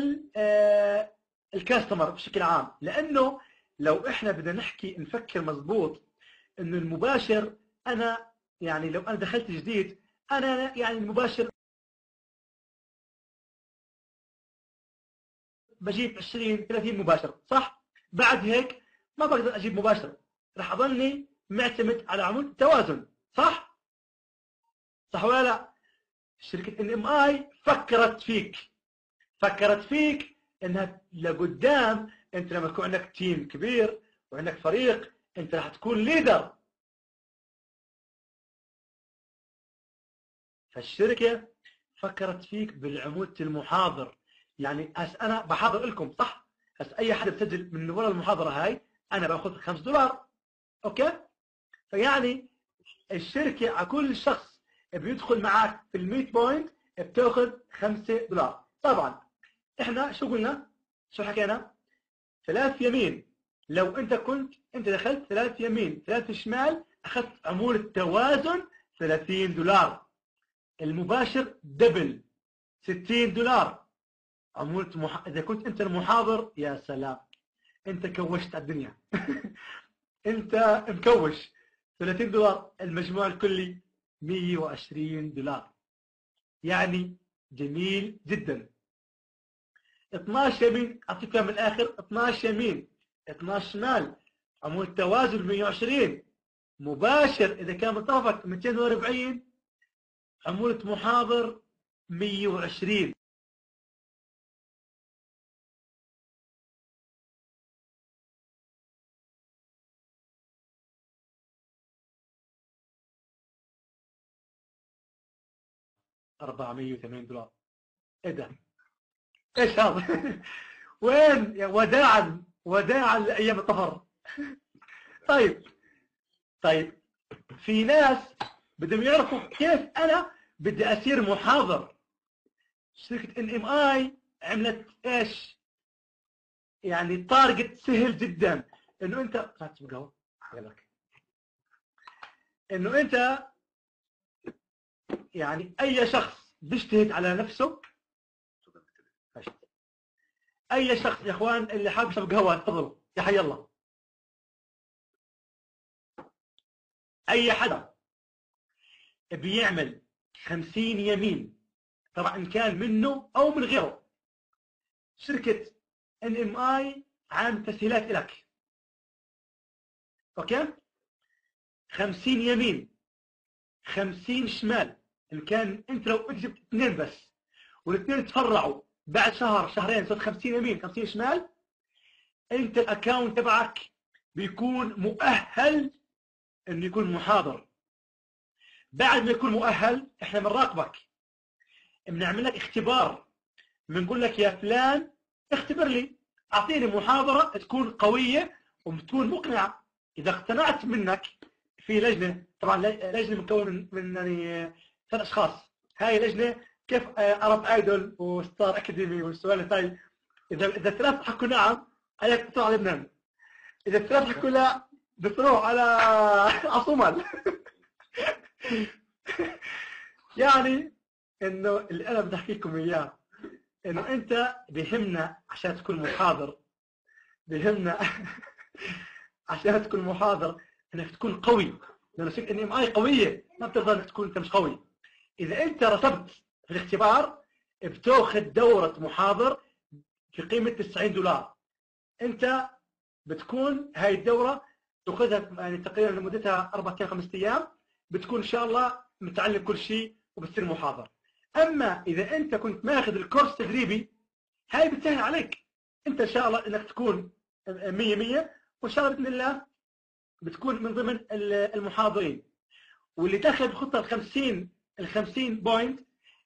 الكاستمر بشكل عام. لانه لو احنا بدنا نحكي نفكر مزبوط انه المباشر، انا يعني لو انا دخلت جديد انا يعني المباشر بجيب 20 30 مباشر صح؟ بعد هيك ما بقدر اجيب مباشر، راح اضلني معتمد على عمود التوازن صح؟ صح ولا لا؟ شركة ان ام اي فكرت فيك انها لقدام. انت لما يكون عندك تيم كبير وعندك فريق انت راح تكون ليدر. فالشركة فكرت فيك بالعمولة المحاضر. يعني أنا بحاضر لكم صح؟ هسه أي حدا بسجل من ورا المحاضرة هاي أنا باخذ $5. أوكي؟ فيعني الشركة على كل شخص بيدخل معك في ال100 بوينت بتاخذ $5. طبعا احنا شو قلنا؟ شو حكينا؟ 3 يمين. لو انت دخلت 3 يمين 3 شمال اخذت عمولة توازن $30. المباشر دبل $60. عمولة اذا كنت انت المحاضر يا سلام انت كوشت على الدنيا. انت مكوش. $30 المجموع الكلي $120. يعني جميل جدا. 12 يمين اعطيكم من الاخر 12 يمين 12 شمال عمولة توازن 120 مباشر اذا كان من طرفك 240 عمولة محاضر 120. $480. ايه ده؟ ايش هذا؟ وين يا وداعا لايام الطفر. طيب في ناس بدهم يعرفوا كيف انا بدي اصير محاضر. شركة NMI عملت ايش؟ يعني تارجت سهل جدا انه انت انه انت يعني اي شخص بيجتهد على نفسه. اي شخص يا اخوان اللي حاب يشرب قهوه تفضلوا يا حي الله. اي حدا بيعمل 50 يمين طبعا ان كان منه او من غيره شركه NMI عامل تسهيلات لك. اوكي 50 يمين 50 شمال ان كان انت لو جبت 2 بس والاثنين تفرعوا بعد شهر شهرين صرت 50 يمين 50 شمال انت الاكونت تبعك بيكون مؤهل انه يكون محاضر. بعد ما يكون مؤهل احنا بنراقبك بنعمل لك اختبار بنقول لك يا فلان اختبر لي اعطيني محاضره تكون قويه وتكون مقنعه. اذا اقتنعت منك في لجنه طبعا لجنه مكونه من يعني 3 اشخاص. هاي لجنه كيف ارب ايدول وستار اكاديمي والسوالف هاي. اذا 3 حكوا نعم عليك تروح على لبنان. اذا 3 حكوا لا بتروح على عصومال. يعني انه اللي انا بدي احكي لكم اياه انه انت بيهمنا عشان تكون محاضر بيهمنا عشان تكون محاضر انك تكون قوي. لانه شركه NMI قويه ما بترضى انك تكون انت مش قوي. اذا انت رسبت في الاختبار بتاخذ دوره محاضر في قيمه $90. انت بتكون هاي الدوره تاخذها يعني تقريبا لمدتها 4 أيام 5 ايام بتكون ان شاء الله متعلم كل شيء وبتصير محاضر. اما اذا انت كنت ماخذ الكورس تدريبي هاي بتسهل عليك انت ان شاء الله انك تكون 100 وان شاء الله باذن الله بتكون من ضمن المحاضرين. واللي دخل بخطه ال 50 بوينت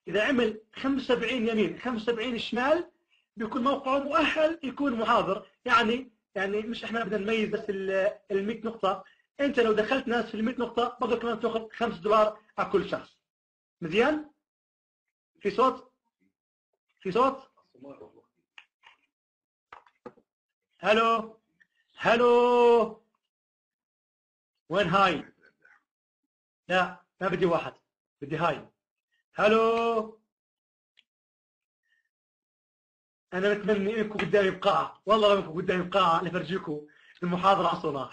اذا عمل 75 يمين 75 شمال بيكون موقعه مؤهل يكون محاضر. يعني مش احنا بدنا نميز بس ال 100 نقطه. انت لو دخلت ناس في ال 100 نقطه برضه كمان تاخذ $5 على كل شخص. مزيان؟ في صوت؟ في صوت؟ هلو هلو وين هاي؟ لا ما بدي واحد بدي هاي. هلو انا بتمنى انكم قدامي بقاعه والله لو انكم قدامي بقاعه لفرجيكم المحاضره عصرها.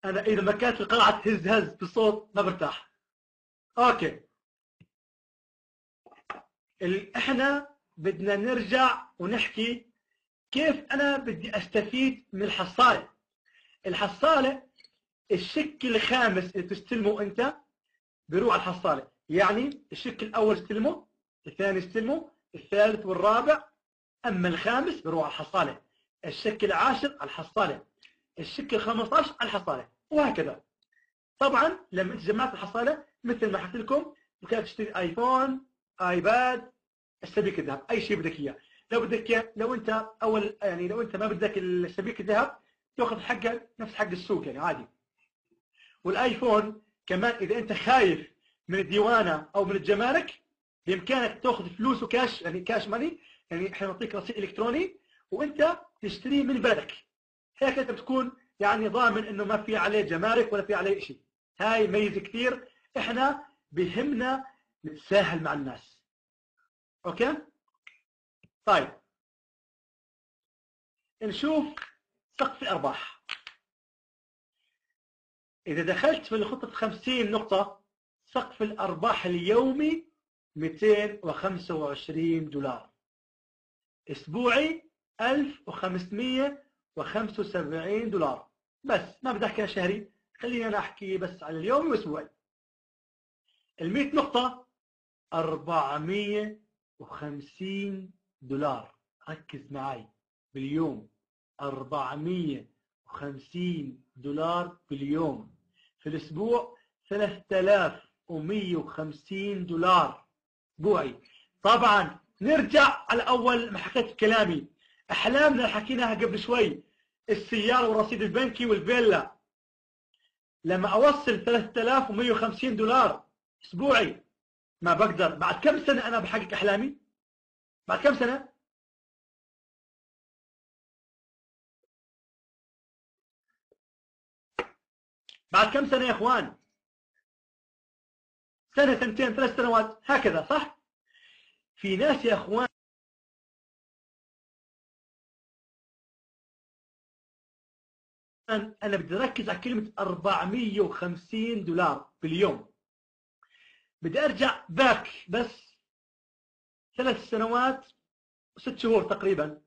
انا اذا ما كانت القاعه تهز بالصوت ما برتاح. اوكي احنا بدنا نرجع ونحكي كيف انا بدي استفيد من الحصاله. الحصاله الشك الخامس اللي تستلمه انت بيروح على الحصاله. يعني الشك الاول استلمه الثاني استلمه الثالث والرابع. اما الخامس بيروح على الحصاله. الشك العاشر على الحصاله. الشك ال15 على الحصاله وهكذا. طبعا لما انت جمعت الحصاله مثل ما حكيت لكم ممكن تشتري ايفون، ايباد، السبيكه الذهب، اي شيء بدك اياه. لو انت اول يعني لو انت ما بدك السبيكه الذهب تاخذ حقه نفس حق السوق يعني عادي. والايفون كمان اذا انت خايف من الديوانه او من الجمارك بامكانك تاخذ فلوسه كاش، يعني كاش ماني، يعني احنا نعطيك رصيد الكتروني وانت تشتريه من بلدك. هيك انت بتكون يعني ضامن انه ما في عليه جمارك ولا في عليه شيء. هاي ميزه كثير، احنا بهمنا نتساهل مع الناس. اوكي طيب نشوف سقف الارباح. اذا دخلت في خطه 50 نقطه، سقف الارباح اليومي $225، اسبوعي $1575. بس ما بدي احكي شهري، خليني انا احكي بس على اليومي واسبوعي. ال100 نقطه $450. ركز معي، باليوم $450 باليوم. في الاسبوع $3150 اسبوعي. طبعا نرجع على اول ما حكيت كلامي، احلامنا اللي حكيناها قبل شوي، السياره والرصيد البنكي والفيلا. لما اوصل $3150 اسبوعي ما بقدر. بعد كم سنه انا بحقق احلامي؟ بعد كم سنه؟ بعد كم سنه يا اخوان؟ سنه، سنتين، 3 سنوات، هكذا صح؟ في ناس يا اخوان انا بدي اركز على كلمه $450 باليوم. بدي ارجع باك بس 3 سنوات و6 شهور تقريبا.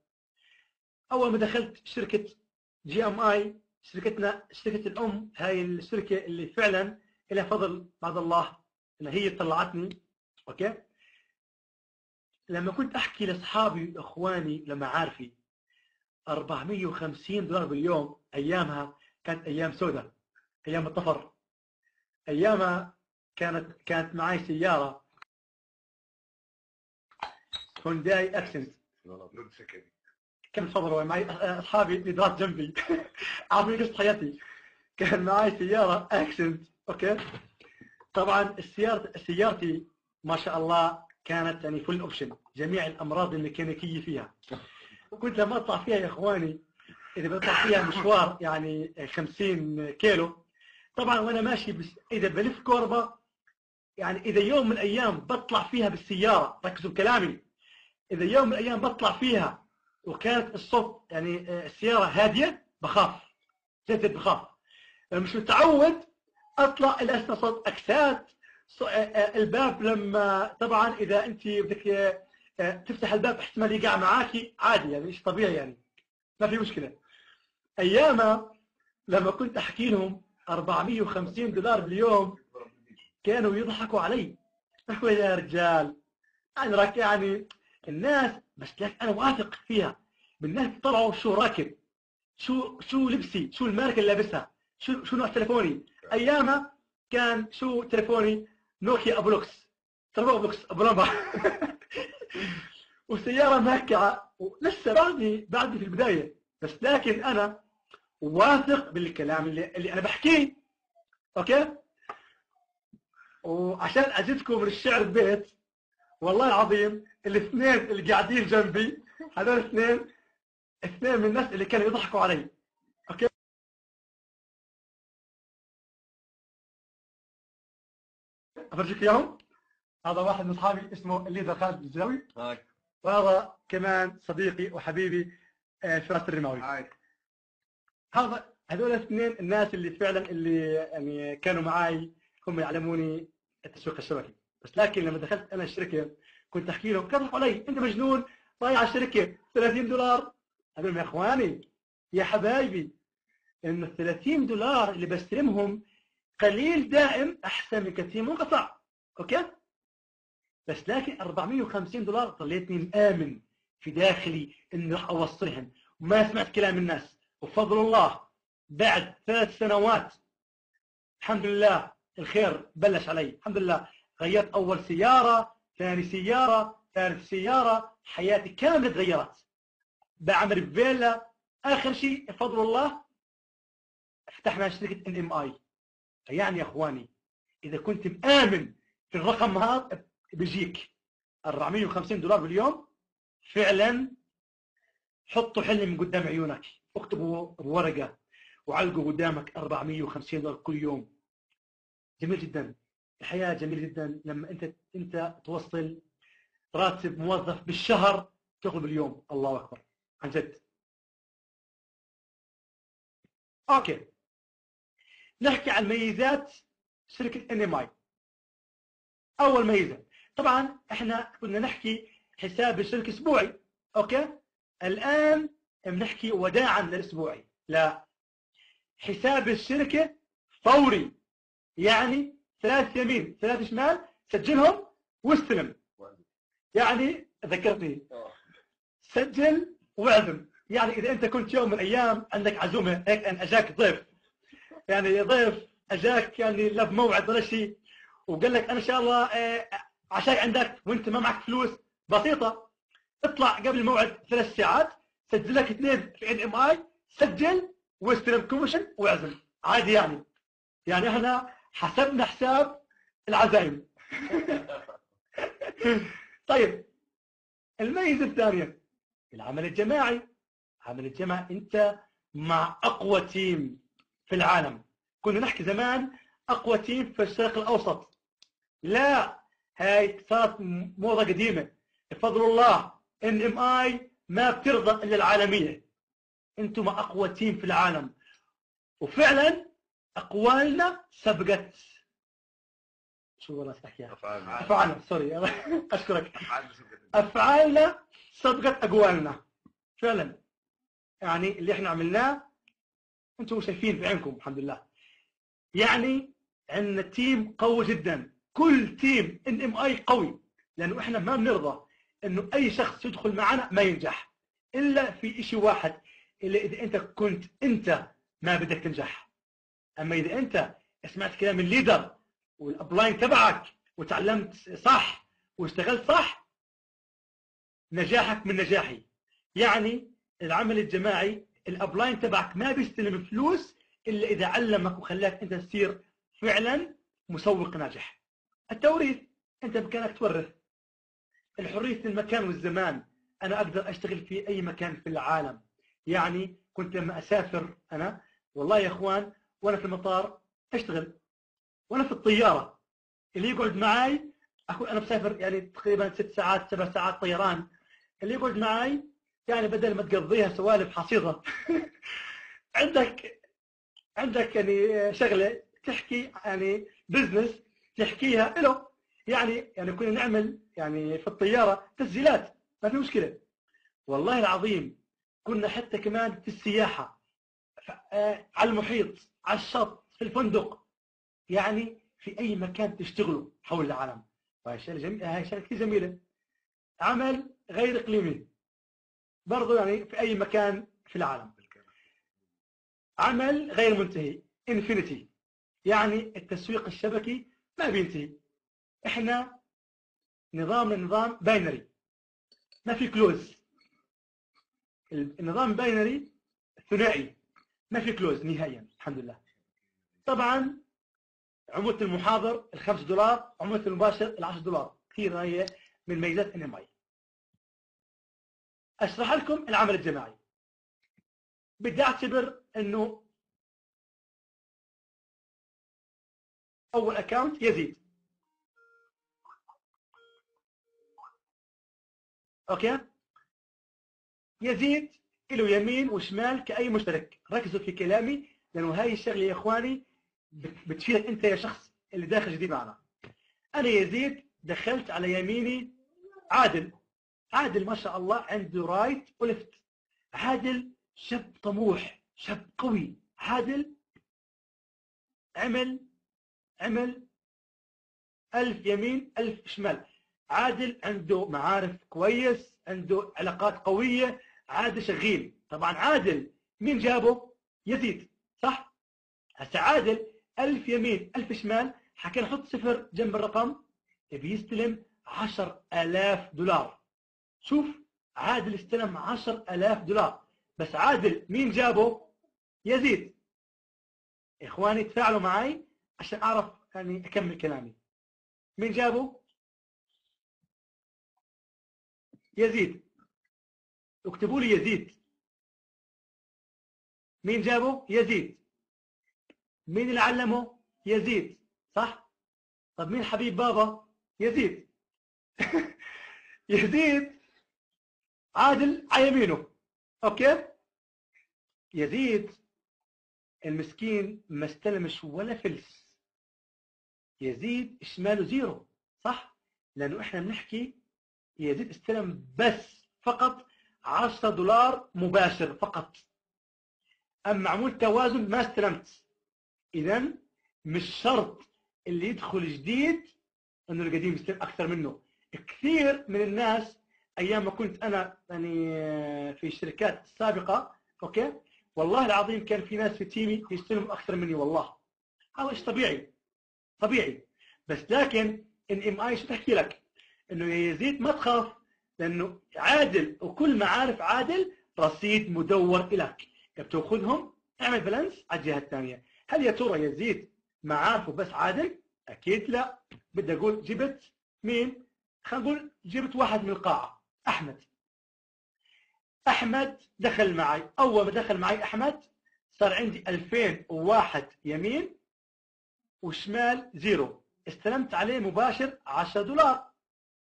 اول ما دخلت شركه GMI، شركتنا، شركه الام، هاي الشركه اللي فعلا لها فضل بعد الله ان هي طلعتني. اوكي لما كنت احكي لاصحابي واخواني لمعارفي $450 باليوم، ايامها كانت ايام سوداء، ايام الطفر. ايامها كانت معي سياره هونداي اكسنت. كم تفضلوا معي اصحابي اللي جنبي عارفين قصه حياتي. كان معي سياره اكسنت. اوكي طبعا سيارتي ما شاء الله كانت يعني فل اوبشن، جميع الامراض الميكانيكيه فيها. كنت لما اطلع فيها يا اخواني، اذا بطلع فيها مشوار يعني 50 كيلو، طبعا وانا ماشي اذا بلف كوربه، يعني اذا يوم من الايام بطلع فيها بالسياره، ركزوا بكلامي، اذا يوم من الايام بطلع فيها وكانت الصوت يعني السياره هاديه بخاف، جد بخاف. مش متعود اطلع الى اسمع صوت اكسات، الباب لما طبعا اذا انت بدك تفتح الباب احتمال يقع معاكي عادي، يعني شيء طبيعي، يعني ما في مشكله. ايامها لما كنت احكي لهم $450 باليوم كانوا يضحكوا علي، يقولوا يا رجال انا راك يعني الناس، بس لك انا واثق فيها. بالناس طلعوا شو راكب، شو لبسي، شو الماركه اللي لابسها، شو نوع تليفوني. ايامها كان شو تليفوني؟ نوكيا ابلوكس، تليفون ابلوكس ابو لمبه وسياره مهكعه، ولسه بعدي في البدايه، بس لكن انا واثق بالكلام اللي انا بحكيه. اوكي وعشان ازيدكم من الشعر ببيت، والله العظيم الاثنين اللي قاعدين جنبي هذول اثنين من الناس اللي كانوا يضحكوا علي. اوكي افرجيك اياهم. هذا واحد من اصحابي اسمه الليدر خالد الجزاوي، وهذا كمان صديقي وحبيبي فراس الرماوي. هذول الاثنين الناس اللي فعلا اللي يعني كانوا معي، هم يعلموني التسويق الشبكي. بس لكن لما دخلت انا الشركه كنت احكي لهم كذبوا علي، انت مجنون ضايع الشركه $30. اقول لهم يا اخواني يا حبايبي ان $30 اللي بستلمهم قليل دائم احسن من كثير منقطع. اوكي بس لكن $450 ضليتني مآمن في داخلي اني راح اوصلهم، وما سمعت كلام الناس. وبفضل الله بعد 3 سنوات الحمد لله الخير بلش علي، الحمد لله غيرت اول سياره، ثاني سياره، ثالث سياره، حياتي كامله تغيرت. بعمل بفيلا. اخر شيء بفضل الله فتحنا شركه NMI. يعني يا اخواني اذا كنت مآمن في الرقم هذا بيجيك $450 باليوم فعلا. حطوا حلم من قدام عيونك، اكتبوا بورقه وعلقوا قدامك $450 كل يوم. جميل جدا. الحياه جميل جدا لما انت توصل راتب موظف بالشهر تاخذ باليوم. الله اكبر عن جد. اوكي، نحكي عن ميزات شركه NMI. اول ميزه طبعا احنا كنا نحكي حساب الشركه اسبوعي. اوكي، الان بنحكي وداعا للاسبوعي. لا، حساب الشركه فوري. يعني 3 يمين 3 شمال، سجلهم واستلم. يعني ذكرتني، سجل واعزم. يعني اذا انت كنت يوم من الايام عندك عزومه هيك، ان اجاك ضيف، يعني ضيف اجاك يعني لا بموعد ولا شيء، وقال لك انا ان شاء الله عشاء عندك وانت ما معك فلوس، بسيطه، اطلع قبل الموعد 3 ساعات، سجل لك 2 في NMI، سجل واستلم كوميشن واعزم عادي. يعني احنا حسبنا حساب العزايم. طيب، الميزه الثانيه العمل الجماعي. العمل الجماعي انت مع اقوى تيم في العالم. كنا نحكي زمان اقوى تيم في الشرق الاوسط. لا، هاي صارت موضه قديمه. بفضل الله NMI ما بترضى الا العالميه. انتم مع اقوى تيم في العالم، وفعلا اقوالنا سبقت شو والله تحكيها افعالنا. سوري اشكرك. افعالنا سبقت اقوالنا فعلا. يعني اللي احنا عملناه انتم شايفين بعينكم الحمد لله. يعني عندنا تيم قوي جدا. كل تيم NMI قوي، لانه احنا ما بنرضى انه اي شخص يدخل معنا ما ينجح الا في شيء واحد، الا اذا انت كنت انت ما بدك تنجح. اما اذا انت سمعت كلام الليدر والابلاين تبعك وتعلمت صح واشتغلت صح، نجاحك من نجاحي. يعني العمل الجماعي الابلاين تبعك ما بيستلم فلوس الا اذا علمك وخلاك انت تصير فعلا مسوق ناجح. التوريث، انت بامكانك تورث. الحريه المكان والزمان، انا اقدر اشتغل في اي مكان في العالم. يعني كنت لما اسافر انا والله يا اخوان وانا في المطار اشتغل، وانا في الطياره اللي يقعد معي اكون انا مسافر يعني تقريبا 6 ساعات 7 ساعات طيران، اللي يقعد معي يعني بدل ما تقضيها سوالف حصيده عندك يعني شغله تحكي، يعني بزنس تحكيها له. يعني كنا نعمل يعني في الطياره تسجيلات ما في مشكله. والله العظيم كنا حتى كمان في السياحه، على المحيط، على الشط، في الفندق، يعني في اي مكان تشتغلوا حول العالم. وهي شيء جميله. عمل غير اقليمي برضو، يعني في اي مكان في العالم. عمل غير منتهي انفينيتي، يعني التسويق الشبكي ما بينتهي. احنا نظام باينري ما في كلوز. النظام باينري ثنائي ما في كلوز نهائيا الحمد لله. طبعا عمولة المحاضر $5، عمولة المباشر $10. كثير هي من ميزات NMI. اشرح لكم العمل الجماعي. بدي اعتبر انه اول اكونت يزيد. اوكي، يزيد له يمين وشمال كاي مشترك. ركزوا في كلامي لانه هاي الشغله يا اخواني بتفيدك انت يا شخص اللي داخل جديد معنا. انا يزيد دخلت على يميني عادل ما شاء الله عنده رايت ولفت. عادل شاب طموح، شاب قوي. عادل عمل 1000 يمين 1000 شمال. عادل عنده معارف كويس، عنده علاقات قوية. عادل شغيل. طبعا عادل مين جابه؟ يزيد، صح؟ هسه عادل 1000 يمين 1000 شمال، حكي نحط 0 جنب الرقم بيستلم 10,000 دولار. شوف عادل استلم 10,000 دولار، بس عادل مين جابه؟ يزيد. إخواني تفاعلوا معي عشان أعرف يعني أكمل كلامي. مين جابه؟ يزيد. اكتبوا لي يزيد. مين جابه؟ يزيد. مين اللي علمه؟ يزيد، صح؟ طب مين حبيب بابا؟ يزيد. يزيد عادل على يمينه. اوكي؟ يزيد المسكين ما استلمش ولا فلس. يزيد شماله زيرو، صح؟ لانه احنا بنحكي يزيد استلم بس فقط 10 دولار مباشر فقط. اما عمول توازن ما استلمت. اذا مش شرط اللي يدخل جديد انه القديم يستلم اكثر منه. كثير من الناس ايام ما كنت انا يعني في الشركات السابقه، اوكي، والله العظيم كان في ناس في تيمي يستلموا اكثر مني. والله هذا شيء طبيعي. بس لكن الام اي شو تحكي لك؟ انه يا يزيد ما تخاف، لانه عادل وكل معارف عادل رصيد مدور لك، بتاخذهم اعمل بالانس على الجهه الثانيه. هل يا ترى يزيد معارفه بس عادل؟ اكيد لا. بدي اقول جبت مين؟ خلينا نقول جبت واحد من القاعه، احمد دخل معي. اول ما دخل معي احمد صار عندي 2001 يمين وشمال زيرو. استلمت عليه مباشر 10 دولار،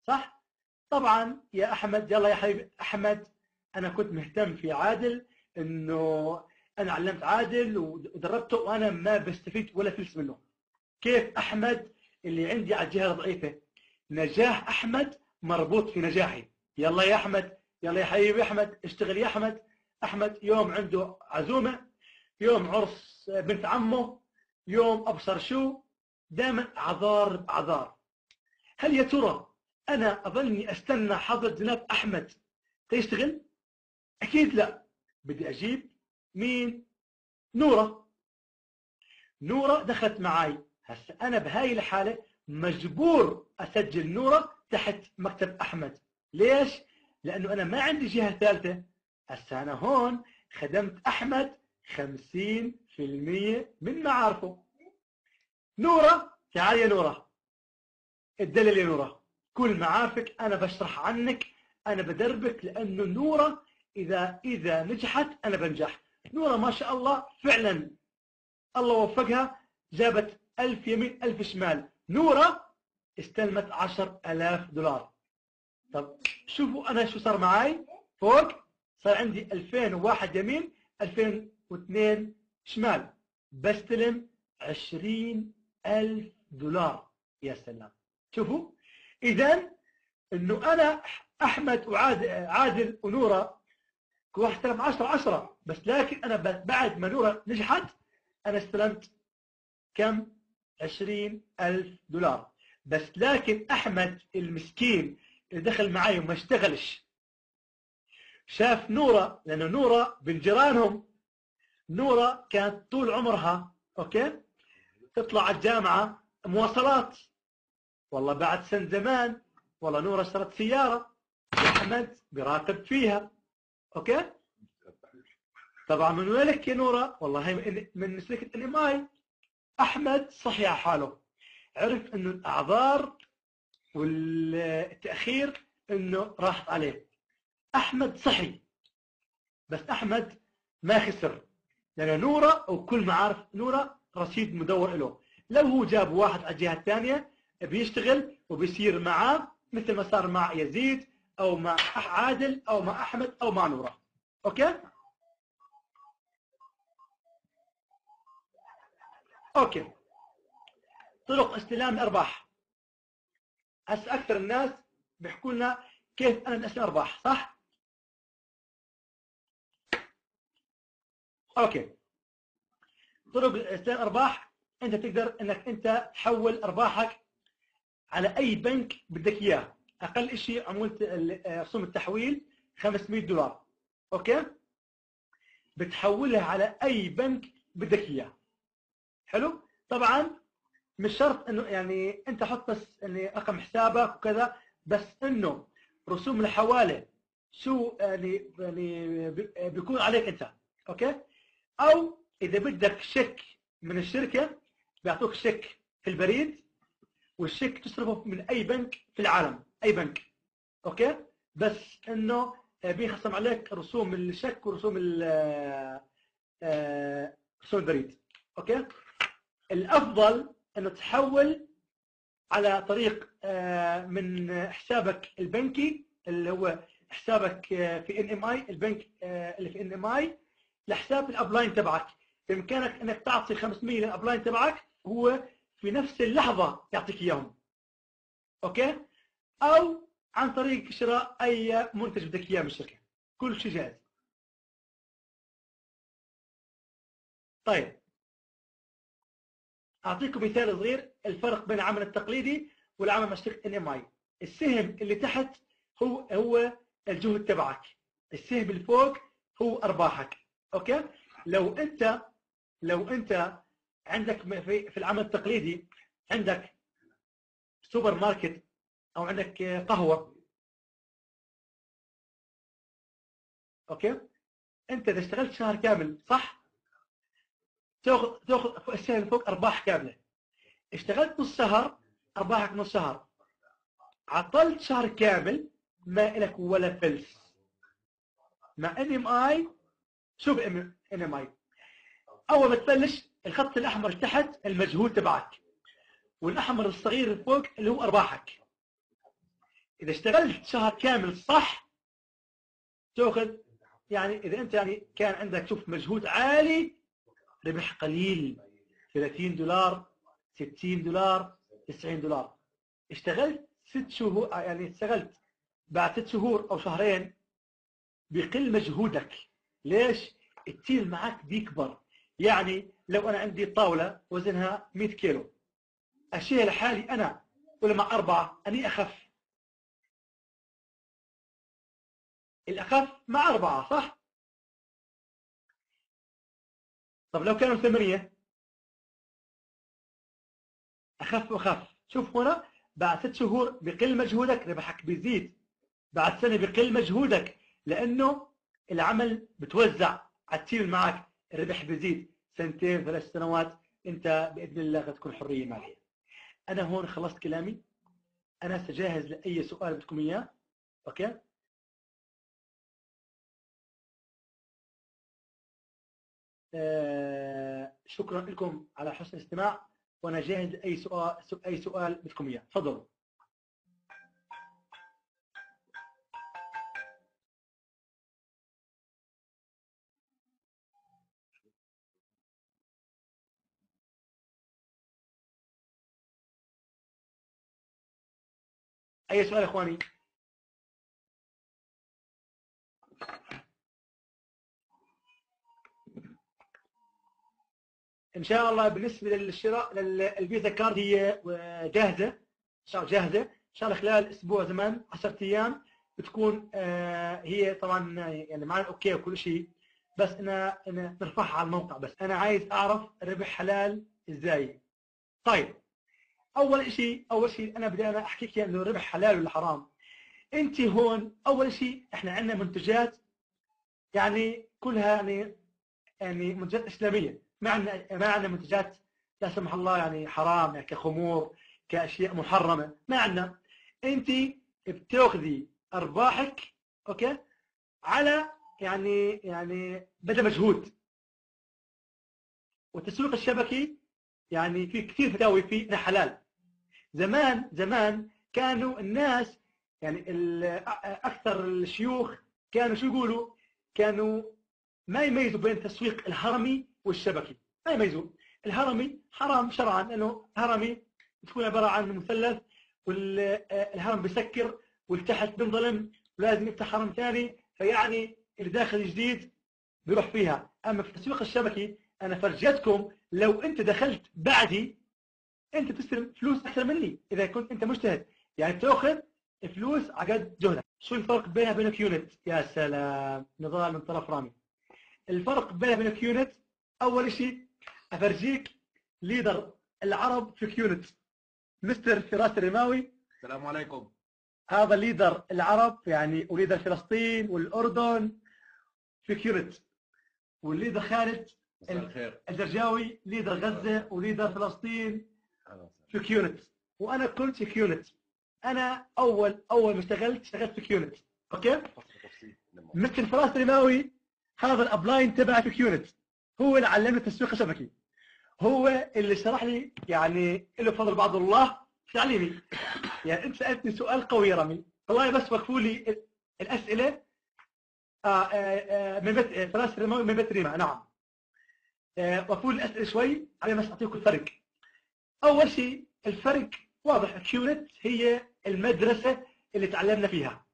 صح؟ طبعا يا احمد، يلا يا حبيبي احمد، انا كنت مهتم في عادل، انه انا علمت عادل ودربته وانا ما بستفيد ولا فلس منه. كيف احمد اللي عندي على الجهه الضعيفه؟ نجاح احمد مربوط في نجاحي. يلا يا احمد، يلا يا حبيبي احمد، اشتغل يا احمد. احمد يوم عنده عزومه، يوم عرس بنت عمه، يوم ابصر شو، دائما اعذار باعذار. هل يا ترى انا اظلني استنى حضرة جناب احمد تشتغل؟ اكيد لا. بدي اجيب مين؟ نورة دخلت معي. هسه انا بهاي الحالة مجبور اسجل نورة تحت مكتب احمد. ليش؟ لانه انا ما عندي جهة ثالثة. هسه انا هون خدمت احمد 50% من معارفه. نورة تعال يا نورة، الدليل يا نورة، كل معارفك انا بشرح عنك، انا بدربك، لانه نورة اذا نجحت انا بنجح. نورة ما شاء الله فعلا الله وفقها، جابت 1000 يمين 1000 شمال. نورة استلمت 10,000 دولار. طب شوفوا انا شو صار معي فوق. صار عندي 2001 يمين 2002 شمال، بستلم 20,000 دولار. يا سلام. شوفوا اذا انه انا احمد وعادل ونوره كل واحد استلم 10 بس، لكن انا بعد ما نوره نجحت انا استلمت كم؟ 20,000 دولار بس. لكن احمد المسكين اللي دخل معي وما اشتغلش شاف نوره، لانه نوره بن جيرانهم. نوره كانت طول عمرها اوكي تطلع على الجامعه مواصلات. والله بعد سنة زمان والله نورة اشترت سيارة أحمد بيراقب فيها. أوكي؟ طبعا من وين لك يا نورة؟ والله هي من شركة الام اي. أحمد صحي على حاله، عرف إنه الأعذار والتأخير إنه راحت عليه. أحمد صحي، بس أحمد ما خسر، لأن نورة وكل معارف نورة رصيد مدور له. لو هو جاب واحد على الجهة الثانية بيشتغل وبيصير معاه مثل ما صار مع يزيد او مع عادل او مع احمد او مع نوره. اوكي طرق استلام الارباح. هسه اكثر الناس بيحكوا لنا كيف انا بدي استلم ارباح، صح؟ اوكي طرق استلام ارباح، انت تقدر انك انت تحول ارباحك على اي بنك بدك اياه. اقل شيء عمولة رسوم التحويل 500 دولار. اوكي بتحولها على اي بنك بدك اياه. حلو. طبعا مش شرط انه يعني انت حط بس يعني رقم حسابك وكذا، بس انه رسوم الحواله شو يعني بيكون عليك انت. اوكي. او اذا بدك شيك من الشركه بيعطوك شيك في البريد، والشيك تصرفه من اي بنك في العالم، اي بنك. اوكي. بس انه بيخصم عليك رسوم الشيك ورسوم رسوم البريد. اوكي. الافضل انه تحول على طريق من حسابك البنكي اللي هو حسابك في ان ام اي، البنك اللي في ان ام اي، لحساب الابلاين تبعك. بامكانك انك تعطي 500 للابلاين تبعك، هو في نفس اللحظه يعطيك اياهم. اوكي. او عن طريق شراء اي منتج بدك اياه من الشركه، كل شيء جاهز. طيب اعطيكم مثال صغير الفرق بين العمل التقليدي والعمل مع شركه ان ام اي. السهم اللي تحت هو الجهد تبعك، السهم اللي فوق هو ارباحك. اوكي. لو انت عندك في العمل التقليدي عندك سوبر ماركت او عندك قهوه. اوكي. انت اذا اشتغلت شهر كامل صح، تاخذ السهم اللي فوق ارباح كامله. اشتغلت نص شهر، ارباحك نص شهر. عطلت شهر كامل، ما لك ولا فلس. مع ان ام اي، شوف ان ام اي اول ما تبلش الخط الاحمر تحت المجهول تبعك، والاحمر الصغير فوق اللي هو ارباحك. اذا اشتغلت شهر كامل صح تاخذ، يعني اذا انت يعني كان عندك شوف مجهود عالي ربح قليل، $30، $60، $90. اشتغلت 6 شهور، يعني اشتغلت بعد 6 شهور او شهرين بيقل مجهودك. ليش؟ التيل معك بيكبر. يعني لو انا عندي طاوله وزنها 100 كيلو، اشيلها لحالي انا ولا مع 4 اني اخف؟ الاخف مع 4 صح؟ طب لو كانوا 8 اخف واخف. شوف هنا بعد 6 شهور بقل مجهودك ربحك بيزيد، بعد سنه بقل مجهودك لانه العمل بتوزع على التيم معك، الربح بيزيد. سنتين 3 سنوات انت باذن الله تكون حريه ماليه. انا هون خلصت كلامي، انا سجاهز لاي سؤال بدكم اياه. اوكي. شكرا لكم على حسن الاستماع، وانا جاهز لاي سؤال، اي سؤال بدكم اياه تفضلوا. اي سؤال يا اخواني؟ ان شاء الله بالنسبه للشراء للفيزا كارد هي جاهزه، جاهزه ان شاء الله خلال اسبوع زمان 10 ايام بتكون هي طبعا يعني معنا اوكي وكل شيء، بس انا نرفعها على الموقع. بس انا عايز اعرف الربح حلال ازاي. طيب اول شيء انا احكي لك انه الربح حلال ولا حرام. انت هون اول شيء احنا عندنا منتجات يعني كلها يعني منتجات اسلاميه، ما عندنا منتجات لا سمح الله يعني حرام، يعني كخمور كاشياء محرمه ما عندنا. انت بتاخذي ارباحك اوكي على يعني بدا مجهود. والتسويق الشبكي يعني في كثير فتاوي فيه حلال. زمان كانوا الناس يعني اكثر الشيوخ كانوا شو يقولوا؟ كانوا ما يميزوا بين التسويق الهرمي والشبكي، ما يميزوا. الهرمي حرام شرعا لانه هرمي تكون عباره عن مثلث، والهرم بيسكر والتحت بنظلم ولازم يفتح هرم ثاني، فيعني اللي داخل جديد بيروح فيها. اما في التسويق الشبكي انا فرجتكم لو انت دخلت بعدي انت تستلم فلوس اكثر مني اذا كنت انت مجتهد، يعني تاخذ فلوس على قد جهدك. شو الفرق بينها وبين كيونت؟ يا سلام، نضال من طرف رامي. الفرق بينها وبين كيونت اول شيء افرجيك ليدر العرب في كيونت، مستر فراس الرماوي. السلام عليكم. هذا ليدر العرب يعني، وليدر فلسطين والأردن في كيونت. والليدر خالد الجرجاوي ليدر غزة وليدر فلسطين في كيونت. وأنا كنت في كيونت. أنا أول ما اشتغلت في كيونت. أوكي. مستر فراس الرماوي هذا الأبلاين تبعي في كيونت، هو اللي علمني التسويق الشبكي، هو اللي شرح لي، يعني له فضل بعض الله في تعليمي. يعني انت سالتني سؤال قوي يا رامي، والله بس وقفوا لي الاسئله. من بيت فراس الرماوي من بيت ريما. نعم. وقفوا لي الاسئله شوي على بس اعطيكم الفرق. اول شيء الفرق واضح، كيونت هي المدرسه اللي تعلمنا فيها،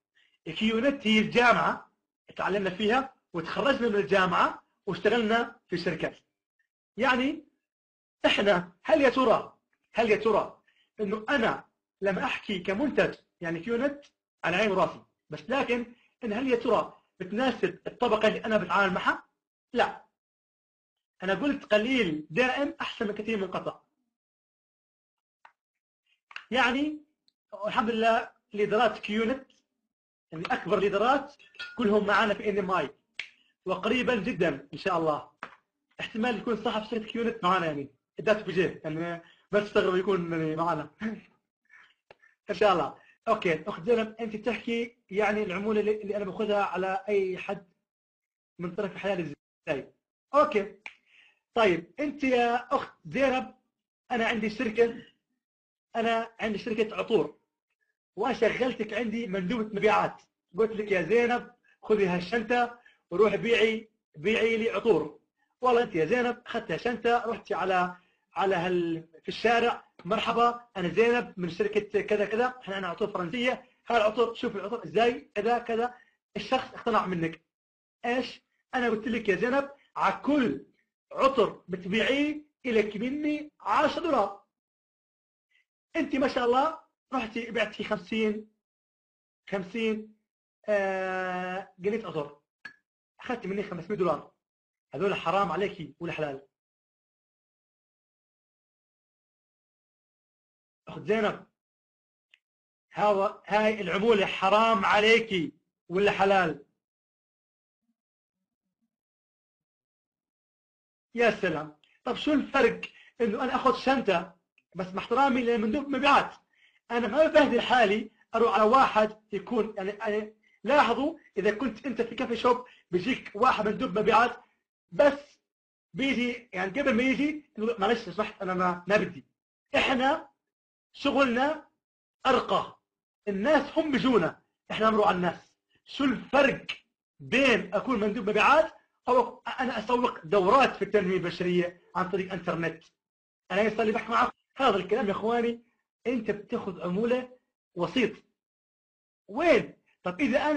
كيونت هي الجامعه تعلمنا فيها وتخرجنا من الجامعه واشتغلنا في شركات. يعني احنا هل يا ترى انه انا لما احكي كمنتج يعني كيونت على عين وراسي، بس لكن ان هل يا ترى بتناسب الطبقه اللي انا بتعامل معها؟ لا. انا قلت قليل دائم احسن من كثير منقطع. يعني الحمد لله ليدرات كيونت يعني اكبر ليدرات كلهم معنا في ان ام اي، وقريبا جدا ان شاء الله احتمال يكون صاحب شركه كيونت معنا، يعني اداته بجيه يعني ما تستغرب يكون يعني معنا ان شاء الله. اوكي اخت زينب، انت تحكي يعني العموله اللي انا باخذها على اي حد من طرف حلال ازاي. اوكي طيب انت يا اخت زينب، انا عندي شركه عطور، وشغلتك عندي مندوبه مبيعات. قلت لك يا زينب خذي هالشنطه وروحي بيعي لي عطور. والله انت يا زينب اخذت هالشنطه رحتي في الشارع، مرحبا انا زينب من شركه كذا كذا، احنا عطور فرنسيه، هالعطور شوف العطور ازاي كذا كذا. الشخص اقتنع منك. ايش؟ انا قلت لك يا زينب على كل عطر بتبيعيه لك مني $10. انت ما شاء الله رحتي بعتي 50 قليت عطر، اخذت مني $500. هذول حرام عليكي ولا حلال؟ اخت زينب هاي العمولة حرام عليكي ولا حلال؟ يا سلام. طب شو الفرق انه انا اخذ شنطة، بس مع احترامي لمندوب مبيعات، انا ما ببهدل حالي اروح على واحد يكون يعني لاحظوا اذا كنت انت في كافي شوب بيجيك واحد مندوب مبيعات بس بيجي يعني قبل ما يجي معلش لو سمحت انا ما بدي. احنا شغلنا ارقى، الناس هم بيجونا، احنا نمروا على الناس. شو الفرق بين اكون مندوب مبيعات او انا اسوق دورات في التنميه البشريه عن طريق انترنت؟ انا يصير لي بحكي معكم هذا الكلام يا اخواني، انت بتاخذ عموله وسيط. وين؟ طب اذا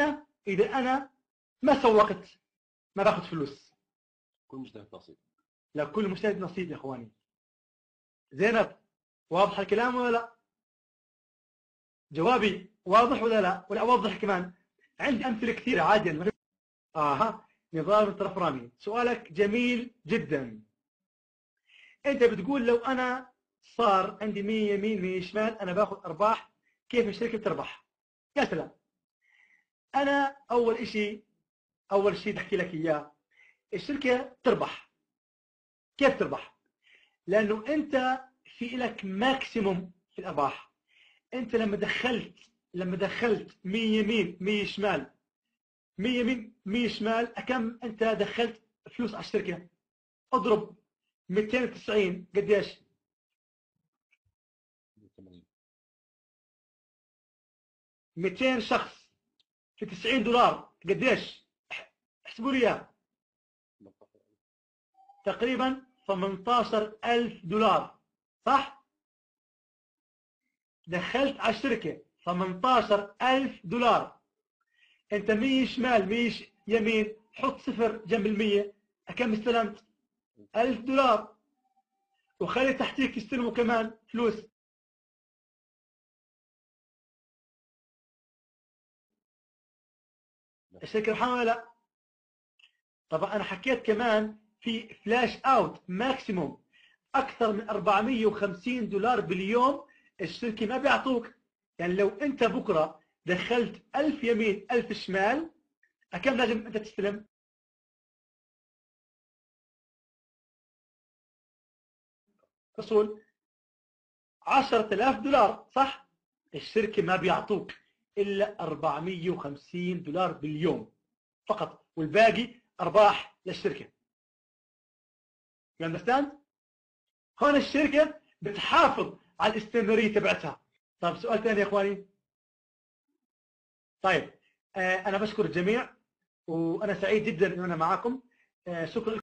انا ما سوقت ما باخذ فلوس. كل مجتهد نصيب. لا، كل مجتهد نصيب يا اخواني. زينب واضح الكلام ولا لا؟ جوابي واضح ولا لا؟ ولا اوضح كمان؟ عندي امثله كثيره عادي. نظام الطرف رامي، سؤالك جميل جدا. انت بتقول لو انا صار عندي 100 يمين 100 شمال انا باخذ ارباح، كيف الشركه بتربح؟ يا سلام. انا اول شيء بحكي لك اياه، الشركه تربح. كيف تربح؟ لانه انت في لك ماكسيموم في الارباح. انت لما دخلت 100 يمين 100 شمال، 100 يمين 100 شمال، كم انت دخلت فلوس على الشركه؟ اضرب 290 قديش؟ 200 شخص في $90 قديش؟ احسبوا لي اياه. تقريبا $18,000 صح؟ دخلت على الشركه $18,000. انت 100 شمال 100 يمين، حط صفر جنب ال100، كم استلمت؟ $1000. وخلي تحتيك يستلموا كمان فلوس. الشركه ربحانه ولا لا؟ طبعا انا حكيت كمان في فلاش اوت ماكسيموم. اكثر من 450 دولار باليوم الشركه ما بيعطوك. يعني لو انت بكره دخلت 1000 يمين 1000 شمال، كم لازم انت تستلم؟ اصول 10000 دولار، صح؟ الشركه ما بيعطوك الا 450 دولار باليوم فقط، والباقي ارباح للشركه. You understand؟ هون الشركه بتحافظ على الاستمراريه تبعتها. طيب سؤال ثاني يا اخواني. طيب انا بشكر الجميع، وانا سعيد جدا ان انا معاكم. شكرا.